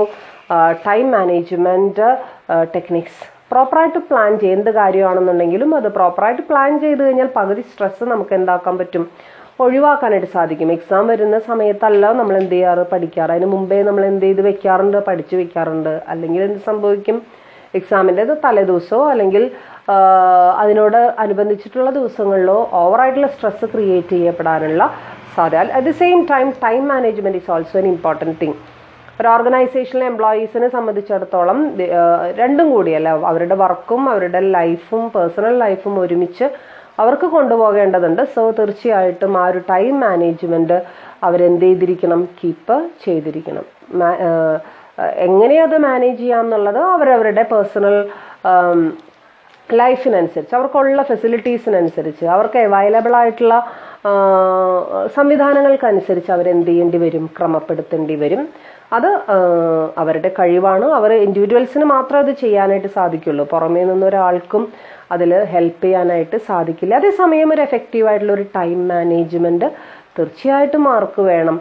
time management techniques. പ്രോപ്പറായിട്ട് പ്ലാൻ ചെയ്യും. എന്ത് കാര്യമാണെന്നുണ്ടെങ്കിലും അത് പ്രോപ്പറായിട്ട് പ്ലാൻ ചെയ്ത് കഴിഞ്ഞാൽ പകുതി സ്ട്രെസ് നമുക്ക് എന്താക്കാൻ പറ്റും, ഒഴിവാക്കാനായിട്ട് സാധിക്കും. എക്സാം വരുന്ന സമയത്തല്ല നമ്മൾ എന്ത് ചെയ്യാറ്, പഠിക്കാറ്. അതിന് മുമ്പേ നമ്മൾ എന്ത് ചെയ്ത് വെക്കാറുണ്ട്, പഠിച്ചു വെക്കാറുണ്ട്. അല്ലെങ്കിൽ എന്ത് സംഭവിക്കും, എക്സാമിൻ്റെ തലേദിവസമോ അല്ലെങ്കിൽ അതിനോട് അനുബന്ധിച്ചിട്ടുള്ള ദിവസങ്ങളിലോ ഓവറായിട്ടുള്ള സ്ട്രെസ് ക്രിയേറ്റ് ചെയ്യപ്പെടാനുള്ള സാധ്യത. At the same time time management is also an important thing. ഒരു ഓർഗനൈസേഷനിലെ എംപ്ലോയീസിനെ സംബന്ധിച്ചിടത്തോളം രണ്ടും കൂടിയല്ല, അവരുടെ വർക്കും അവരുടെ ലൈഫും പേഴ്സണൽ ലൈഫും ഒരുമിച്ച് അവർക്ക് കൊണ്ടുപോകേണ്ടതുണ്ട്. സോ തീർച്ചയായിട്ടും ആ ഒരു ടൈം മാനേജ്മെൻറ്റ് അവരെന്ത് ചെയ്തിരിക്കണം, കീപ്പ് ചെയ്തിരിക്കണം. എങ്ങനെയത് മാനേജ് ചെയ്യാം എന്നുള്ളത് അവരവരുടെ പേഴ്സണൽ ലൈഫിനനുസരിച്ച്, അവർക്കുള്ള ഫെസിലിറ്റീസിനനുസരിച്ച്, അവർക്ക് അവൈലബിൾ ആയിട്ടുള്ള സംവിധാനങ്ങൾക്കനുസരിച്ച് അവരെന്ത് ചെയ്യേണ്ടി വരും, ക്രമപ്പെടുത്തേണ്ടി വരും. അത് അവരുടെ കഴിവാണ്. അവർ ഇൻഡിവിജ്വൽസിന് മാത്രമേ അത് ചെയ്യാനായിട്ട് സാധിക്കുള്ളൂ. പുറമേ നിന്നൊരാൾക്കും അതിൽ ഹെൽപ്പ് ചെയ്യാനായിട്ട് സാധിക്കില്ല. അതേസമയം ഒരു എഫക്റ്റീവായിട്ടുള്ള ഒരു ടൈം മാനേജ്മെൻറ്റ് തീർച്ചയായിട്ടും മാർക്ക് വേണം.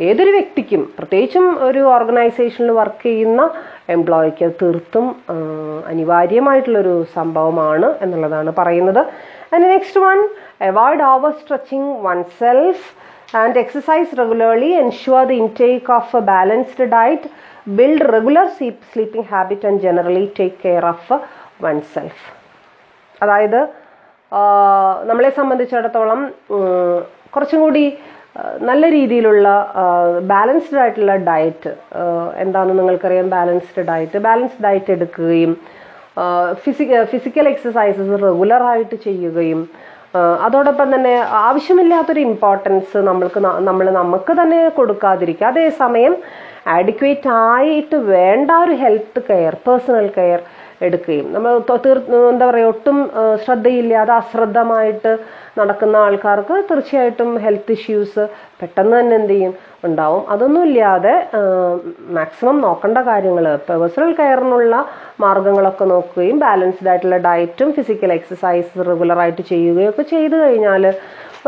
ഏതൊരു വ്യക്തിക്കും, പ്രത്യേകിച്ചും ഒരു ഓർഗനൈസേഷനിൽ വർക്ക് ചെയ്യുന്ന എംപ്ലോയിക്ക് തീർത്തും അനിവാര്യമായിട്ടുള്ളൊരു സംഭവമാണ് എന്നുള്ളതാണ് പറയുന്നത്. And next one, avoid over stretching one self and exercise regularly, ensure the intake of a balanced diet, build regular sleeping habit and generally take care of oneself. അതായത് നമ്മളെ സംബന്ധിച്ചിടത്തോളം കുറച്ചും കൂടി നല്ല രീതിയിലുള്ള ബാലൻസ്ഡ് ആയിട്ടുള്ള ഡയറ്റ് എന്താണെന്ന് നിങ്ങൾക്കറിയാം. ബാലൻസ്ഡ് ഡയറ്റ് എടുക്കുകയും ഫിസിക്കൽ എക്സസൈസസ് റെഗുലറായിട്ട് ചെയ്യുകയും അതോടൊപ്പം തന്നെ ആവശ്യമില്ലാത്തൊരു ഇമ്പോർട്ടൻസ് നമുക്ക് തന്നെ കൊടുക്കാതിരിക്കുക. അതേസമയം ആഡിക്വേറ്റ് ആയിട്ട് വേണ്ട ഒരു ഹെൽത്ത് കെയർ, പേഴ്സണൽ കെയർ എടുക്കുകയും നമ്മൾ എന്താ പറയുക, ഒട്ടും ശ്രദ്ധയില്ലാതെ അശ്രദ്ധമായിട്ട് നടക്കുന്ന ആൾക്കാർക്ക് തീർച്ചയായിട്ടും ഹെൽത്ത് ഇഷ്യൂസ് പെട്ടെന്ന് തന്നെ എന്ത് ചെയ്യും, ഉണ്ടാവും. അതൊന്നുമില്ലാതെ മാക്സിമം നോക്കേണ്ട കാര്യങ്ങൾ, പേഴ്സണൽ കെയറിനുള്ള മാർഗങ്ങളൊക്കെ നോക്കുകയും ബാലൻസ്ഡ് ആയിട്ടുള്ള ഡയറ്റും ഫിസിക്കൽ എക്സസൈസ് റെഗുലറായിട്ട് ചെയ്യുകയൊക്കെ ചെയ്തു കഴിഞ്ഞാൽ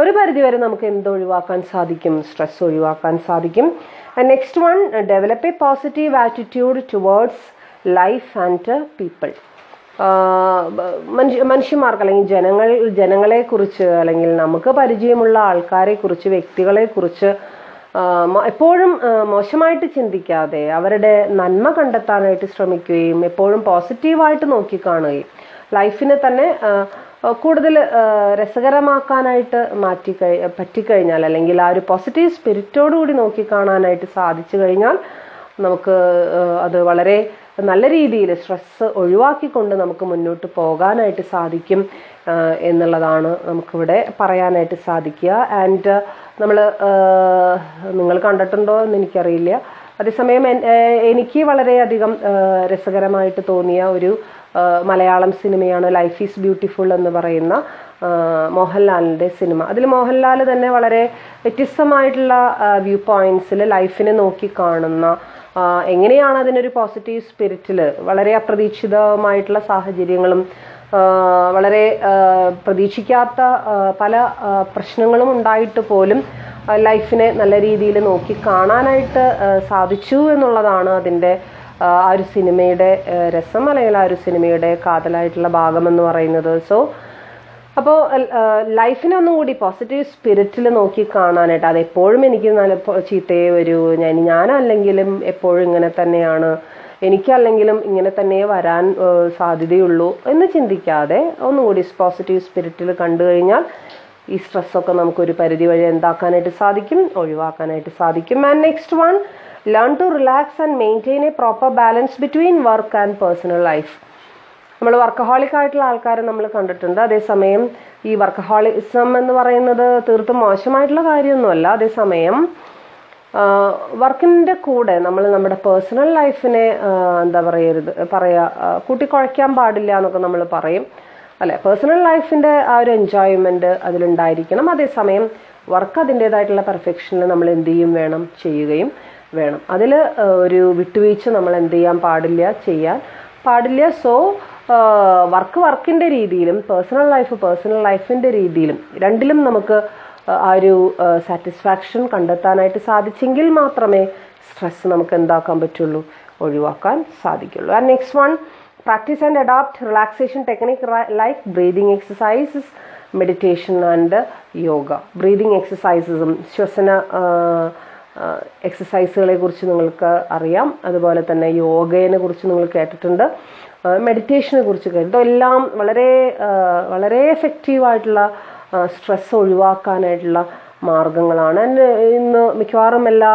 ഒരു പരിധിവരെ നമുക്ക് എന്ത് ഒഴിവാക്കാൻ സാധിക്കും, സ്ട്രെസ് ഒഴിവാക്കാൻ സാധിക്കും. Next one, develop A positive attitude towards life and people. മനുഷ്യന്മാർക്ക് അല്ലെങ്കിൽ ജനങ്ങളെക്കുറിച്ച് അല്ലെങ്കിൽ നമുക്ക് പരിചയമുള്ള ആൾക്കാരെക്കുറിച്ച്, വ്യക്തികളെക്കുറിച്ച് എപ്പോഴും മോശമായിട്ട് ചിന്തിക്കാതെ അവരുടെ നന്മ കണ്ടെത്താനായിട്ട് ശ്രമിക്കുകയും എപ്പോഴും പോസിറ്റീവായിട്ട് നോക്കിക്കാണുകയും ലൈഫിനെ തന്നെ കൂടുതൽ രസകരമാക്കാനായിട്ട് പറ്റിക്കഴിഞ്ഞാൽ, അല്ലെങ്കിൽ ആ ഒരു പോസിറ്റീവ് സ്പിരിറ്റോടുകൂടി നോക്കിക്കാണാനായിട്ട് സാധിച്ചു കഴിഞ്ഞാൽ നമുക്ക് അത് വളരെ നല്ല രീതിയിൽ സ്ട്രെസ് ഒഴിവാക്കിക്കൊണ്ട് നമുക്ക് മുന്നോട്ട് പോകാനായിട്ട് സാധിക്കും എന്നുള്ളതാണ് നമുക്കിവിടെ പറയാനായിട്ട് സാധിക്കുക. ആൻഡ് നിങ്ങൾ കണ്ടിട്ടുണ്ടോ എന്ന് എനിക്കറിയില്ല. അതേസമയം എനിക്ക് വളരെയധികം രസകരമായിട്ട് തോന്നിയ ഒരു മലയാളം സിനിമയാണ് ലൈഫ് ഈസ് ബ്യൂട്ടിഫുൾ എന്ന് പറയുന്ന മോഹൻലാലിൻ്റെ സിനിമ. അതിൽ മോഹൻലാൽ തന്നെ വളരെ വ്യത്യസ്തമായിട്ടുള്ള വ്യൂ പോയിന്റ്സിൽ ലൈഫിനെ നോക്കി കാണുന്ന, എങ്ങനെയാണ് അതിനൊരു പോസിറ്റീവ് സ്പിരിറ്റിൽ വളരെ അപ്രതീക്ഷിതമായിട്ടുള്ള സാഹചര്യങ്ങളും വളരെ പ്രതീക്ഷിക്കാത്ത പല പ്രശ്നങ്ങളും ഉണ്ടായിട്ട് പോലും ലൈഫിനെ നല്ല രീതിയിൽ നോക്കി കാണാനായിട്ട് സാധിച്ചു എന്നുള്ളതാണ് അതിൻ്റെ ആ ഒരു സിനിമയുടെ രസം, അല്ലെങ്കിൽ ആ ഒരു സിനിമയുടെ കാതലായിട്ടുള്ള ഭാഗമെന്ന് പറയുന്നത്. സോ അപ്പോൾ ലൈഫിനെ ഒന്നും കൂടി പോസിറ്റീവ് സ്പിരിറ്റിൽ നോക്കി കാണാനായിട്ട്, അതെപ്പോഴും എനിക്ക് നല്ല ചീത്തയെ വരൂ, ഞാനല്ലെങ്കിലും എപ്പോഴും ഇങ്ങനെ തന്നെയാണ്, എനിക്കല്ലെങ്കിലും ഇങ്ങനെ തന്നെ വരാൻ സാധ്യതയുള്ളൂ എന്ന് ചിന്തിക്കാതെ ഒന്നുകൂടി പോസിറ്റീവ് സ്പിരിറ്റിൽ കണ്ടു കഴിഞ്ഞാൽ ഈ സ്ട്രെസ്സൊക്കെ നമുക്കൊരു പരിധി വഴി എന്താക്കാനായിട്ട് സാധിക്കും, ഒഴിവാക്കാനായിട്ട് സാധിക്കും. And next one, learn to relax and maintain a proper balance between work and personal life. നമ്മൾ വർക്കഹോളിക് ആയിട്ടുള്ള ആൾക്കാരെ നമ്മൾ കണ്ടിട്ടുണ്ട്. അതേസമയം ഈ വർക്കഹോളിസം എന്ന് പറയുന്നത് തീർത്തും മോശമായിട്ടുള്ള കാര്യമൊന്നുമല്ല. അതേസമയം വർക്കിൻ്റെ കൂടെ നമ്മൾ നമ്മുടെ പേഴ്സണൽ ലൈഫിനെ എന്താ കൂട്ടിക്കുഴയ്ക്കാൻ പാടില്ല എന്നൊക്കെ നമ്മൾ പറയും അല്ലെ. പേഴ്സണൽ ലൈഫിൻ്റെ ആ ഒരു എൻജോയ്മെൻറ്റ് അതിലുണ്ടായിരിക്കണം. അതേസമയം വർക്ക് അതിൻ്റേതായിട്ടുള്ള പെർഫെക്ഷനിൽ നമ്മൾ എന്ത് ചെയ്യും വേണം, ചെയ്യുകയും വേണം. അതിൽ ഒരു വിട്ടുവീഴ്ച നമ്മൾ എന്ത് ചെയ്യാൻ പാടില്ല. സോ വർക്ക് വർക്കിൻ്റെ രീതിയിലും പേഴ്സണൽ ലൈഫിൻ്റെ രീതിയിലും രണ്ടിലും നമുക്ക് ആ ഒരു സാറ്റിസ്ഫാക്ഷൻ കണ്ടെത്താനായിട്ട് സാധിച്ചെങ്കിൽ മാത്രമേ സ്ട്രെസ് നമുക്ക് എന്താക്കാൻ പറ്റുള്ളൂ, ഒഴിവാക്കാൻ സാധിക്കുള്ളൂ. And next one, practice and adopt relaxation technique like breathing exercises, meditation and yoga. Breathing എക്സസൈസസും ശ്വസന എക്സസൈസുകളെ കുറിച്ച് നിങ്ങൾക്ക് അറിയാം. അതുപോലെ തന്നെ യോഗയെ കുറിച്ച് നിങ്ങൾ കേട്ടിട്ടുണ്ട്, മെഡിറ്റേഷനെ കുറിച്ച് കേട്ടിട്ടുണ്ട്. എല്ലാം വളരെ വളരെ എഫക്റ്റീവായിട്ടുള്ള സ്ട്രെസ് ഒഴിവാക്കാനായിട്ടുള്ള മാർഗങ്ങളാണ്. ഇന്ന് മിക്കവാറും എല്ലാ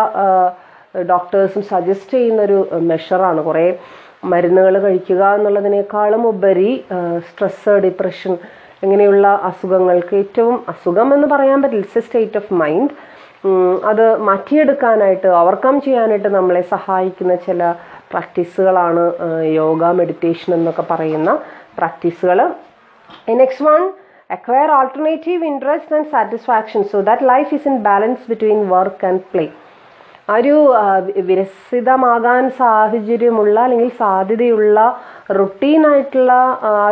ഡോക്ടേഴ്സും സജസ്റ്റ് ചെയ്യുന്നൊരു മെഷറാണ്. കുറേ മരുന്നുകൾ കഴിക്കുക എന്നുള്ളതിനേക്കാളും ഉപരി സ്ട്രെസ്, ഡിപ്രഷൻ ഇങ്ങനെയുള്ള അസുഖങ്ങൾക്ക് ഏറ്റവും അസുഖം എന്ന് പറയാൻ പറ്റില്ല, it's A state of mind. അത് മാറ്റിയെടുക്കാനായിട്ട്, ഓവർകം ചെയ്യാനായിട്ട് നമ്മളെ സഹായിക്കുന്ന ചില പ്രാക്ടീസുകളാണ് യോഗ, മെഡിറ്റേഷൻ എന്നൊക്കെ പറയുന്ന പ്രാക്ടീസുകൾ. Next one, acquire alternative interests and satisfaction so that life is in balance between work and play. ഒരു വിരസിതമാകാൻ സാഹചര്യമുള്ള അല്ലെങ്കിൽ സാധ്യതയുള്ള റുട്ടീനായിട്ടുള്ള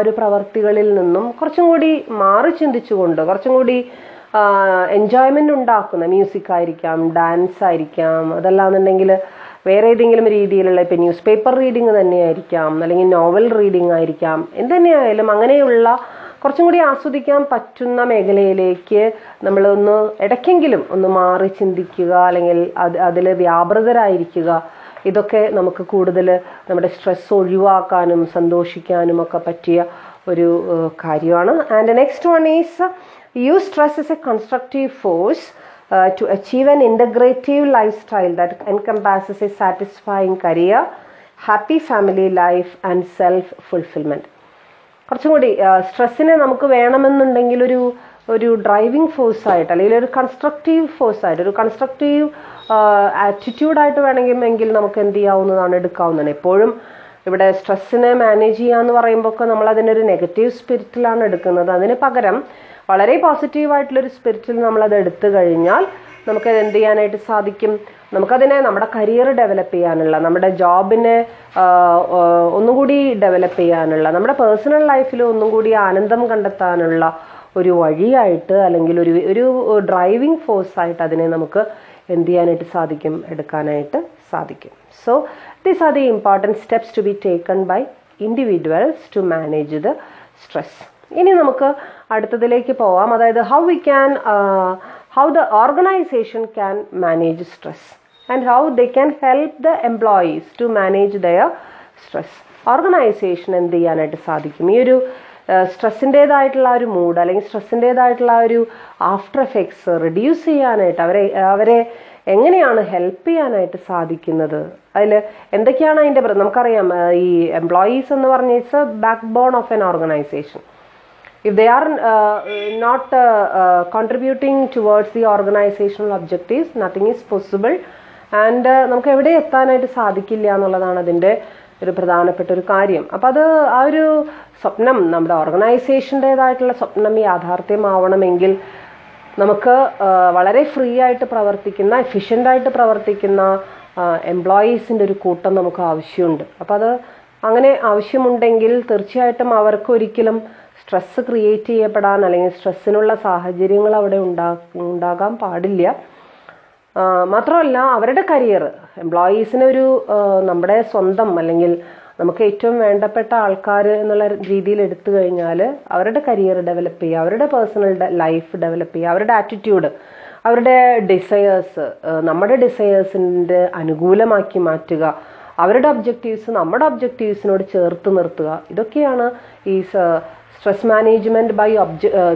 ഒരു പ്രവർത്തികളിൽ നിന്നും കുറച്ചും കൂടി മാറി ചിന്തിച്ചുകൊണ്ട് കുറച്ചും കൂടി എൻജോയ്മെൻ്റ് ഉണ്ടാക്കുന്ന മ്യൂസിക് ആയിരിക്കാം, ഡാൻസ് ആയിരിക്കാം, അതല്ലാന്നുണ്ടെങ്കിൽ വേറെ ഏതെങ്കിലും രീതിയിലുള്ള ഇപ്പം ന്യൂസ് പേപ്പർ റീഡിങ് തന്നെയായിരിക്കാം, അല്ലെങ്കിൽ നോവൽ റീഡിങ് ആയിരിക്കാം, എന്തുതന്നെയായാലും അങ്ങനെയുള്ള കുറച്ചും കൂടി ആസ്വദിക്കാൻ പറ്റുന്ന മേഖലയിലേക്ക് നമ്മളൊന്ന് ഇടയ്ക്കെങ്കിലും ഒന്ന് മാറി ചിന്തിക്കുക, അല്ലെങ്കിൽ അതിൽ വ്യാപൃതരായിരിക്കുക. ഇതൊക്കെ നമുക്ക് കൂടുതൽ നമ്മുടെ സ്ട്രെസ് ഒഴിവാക്കാനും സന്തോഷിക്കാനും ഒക്കെ പറ്റിയ ഒരു കാര്യമാണ്. And next one is use stress S A constructive force to achieve an integrative lifestyle that encompasses a satisfying career, happy family life and self-fulfillment. കുറച്ചും കൂടി സ്ട്രെസ്സിനെ നമുക്ക് വേണമെന്നുണ്ടെങ്കിൽ ഒരു ഡ്രൈവിംഗ് ഫോഴ്സായിട്ട്, അല്ലെങ്കിൽ ഒരു കൺസ്ട്രക്റ്റീവ് ഫോഴ്സായിട്ട്, ഒരു കൺസ്ട്രക്റ്റീവ് ആറ്റിറ്റ്യൂഡായിട്ട് വേണമെങ്കിൽ നമുക്ക് എന്ത് ചെയ്യാവുന്നതാണ്, എടുക്കാവുന്നതാണ്. എപ്പോഴും ഇവിടെ സ്ട്രെസ്സിനെ മാനേജ് ചെയ്യാന്ന് പറയുമ്പോൾ ഒക്കെ നമ്മൾ അതിനൊരു നെഗറ്റീവ് സ്പിരിറ്റിലാണ് എടുക്കുന്നത്. അതിന് പകരം വളരെ പോസിറ്റീവായിട്ടുള്ളൊരു സ്പിരിറ്റിൽ നമ്മളത് എടുത്തു കഴിഞ്ഞാൽ നമുക്കത് എന്ത് ചെയ്യാനായിട്ട് സാധിക്കും, നമുക്കതിനെ നമ്മുടെ കരിയർ ഡെവലപ്പ് ചെയ്യാനുള്ള, നമ്മുടെ ജോബിനെ ഒന്നുകൂടി ഡെവലപ്പ് ചെയ്യാനുള്ള, നമ്മുടെ പേഴ്സണൽ ലൈഫിൽ ഒന്നും കൂടി ആനന്ദം കണ്ടെത്താനുള്ള ഒരു വഴിയായിട്ട്, അല്ലെങ്കിൽ ഒരു ഡ്രൈവിംഗ് ഫോഴ്സായിട്ട് അതിനെ നമുക്ക് എന്ത് ചെയ്യാനായിട്ട് സാധിക്കും, എടുക്കാനായിട്ട് സാധിക്കും. So these are the important steps to be taken by individuals to manage the stress. ഇനി നമുക്ക് അടുത്തതിലേക്ക് പോവാം. അതായത് how the organization can manage stress and how they can help the employees to manage their stress. Organisation എന്ത് ചെയ്യാനായിട്ട് സാധിക്കും, ഈ ഒരു സ്ട്രെസ്സിൻ്റേതായിട്ടുള്ള ഒരു മൂഡ് അല്ലെങ്കിൽ സ്ട്രെസ്സിൻ്റേതായിട്ടുള്ള ഒരു ആഫ്റ്റർ എഫക്ട്സ് റിഡ്യൂസ് ചെയ്യാനായിട്ട് അവരെ എങ്ങനെയാണ് ഹെൽപ്പ് ചെയ്യാനായിട്ട് സാധിക്കുന്നത്, അതിൽ എന്തൊക്കെയാണ് അതിൻ്റെ നമുക്കറിയാം. ഈ എംപ്ലോയീസ് എന്ന് പറഞ്ഞ it's a backbone of an organisation. If they are not contributing towards the organizational objectives, nothing is possible. And നമുക്ക് എവിടെ എത്താനായിട്ട് സാധിക്കില്ല എന്നുള്ളതാണ് അതിൻ്റെ ഒരു പ്രധാനപ്പെട്ട ഒരു കാര്യം. അപ്പം അത് ആ ഒരു സ്വപ്നം, നമ്മുടെ ഓർഗനൈസേഷൻ്റെതായിട്ടുള്ള സ്വപ്നം യാഥാർത്ഥ്യമാവണമെങ്കിൽ നമുക്ക് വളരെ ഫ്രീ ആയിട്ട് പ്രവർത്തിക്കുന്ന, എഫിഷ്യൻ്റായിട്ട് പ്രവർത്തിക്കുന്ന എംപ്ലോയീസിൻ്റെ ഒരു കൂട്ടം നമുക്ക് ആവശ്യമുണ്ട്. അപ്പം അത് അങ്ങനെ ആവശ്യമുണ്ടെങ്കിൽ തീർച്ചയായിട്ടും അവർക്ക് ഒരിക്കലും സ്ട്രെസ്സ് ക്രിയേറ്റ് ചെയ്യപ്പെടാൻ അല്ലെങ്കിൽ സ്ട്രെസ്സിനുള്ള സാഹചര്യങ്ങൾ അവിടെ ഉണ്ടാകാൻ പാടില്ല. മാത്രമല്ല അവരുടെ കരിയർ, എംപ്ലോയീസിനെ ഒരു നമ്മുടെ സ്വന്തം അല്ലെങ്കിൽ നമുക്ക് ഏറ്റവും വേണ്ടപ്പെട്ട ആൾക്കാർ എന്നുള്ള രീതിയിൽ എടുത്തു കഴിഞ്ഞാൽ അവരുടെ കരിയർ ഡെവലപ്പ് ചെയ്യുക, അവരുടെ പേഴ്സണൽ ലൈഫ് ഡെവലപ്പ് ചെയ്യുക, അവരുടെ ആറ്റിറ്റ്യൂഡ്, അവരുടെ ഡിസയേഴ്സ് നമ്മുടെ ഡിസയേഴ്സിൻ്റെ അനുകൂലമാക്കി മാറ്റുക, അവരുടെ ഒബ്ജക്റ്റീവ്സ് നമ്മുടെ ഒബ്ജക്റ്റീവ്സിനോട് ചേർത്ത് നിർത്തുക. ഇതൊക്കെയാണ് ഈ stress management by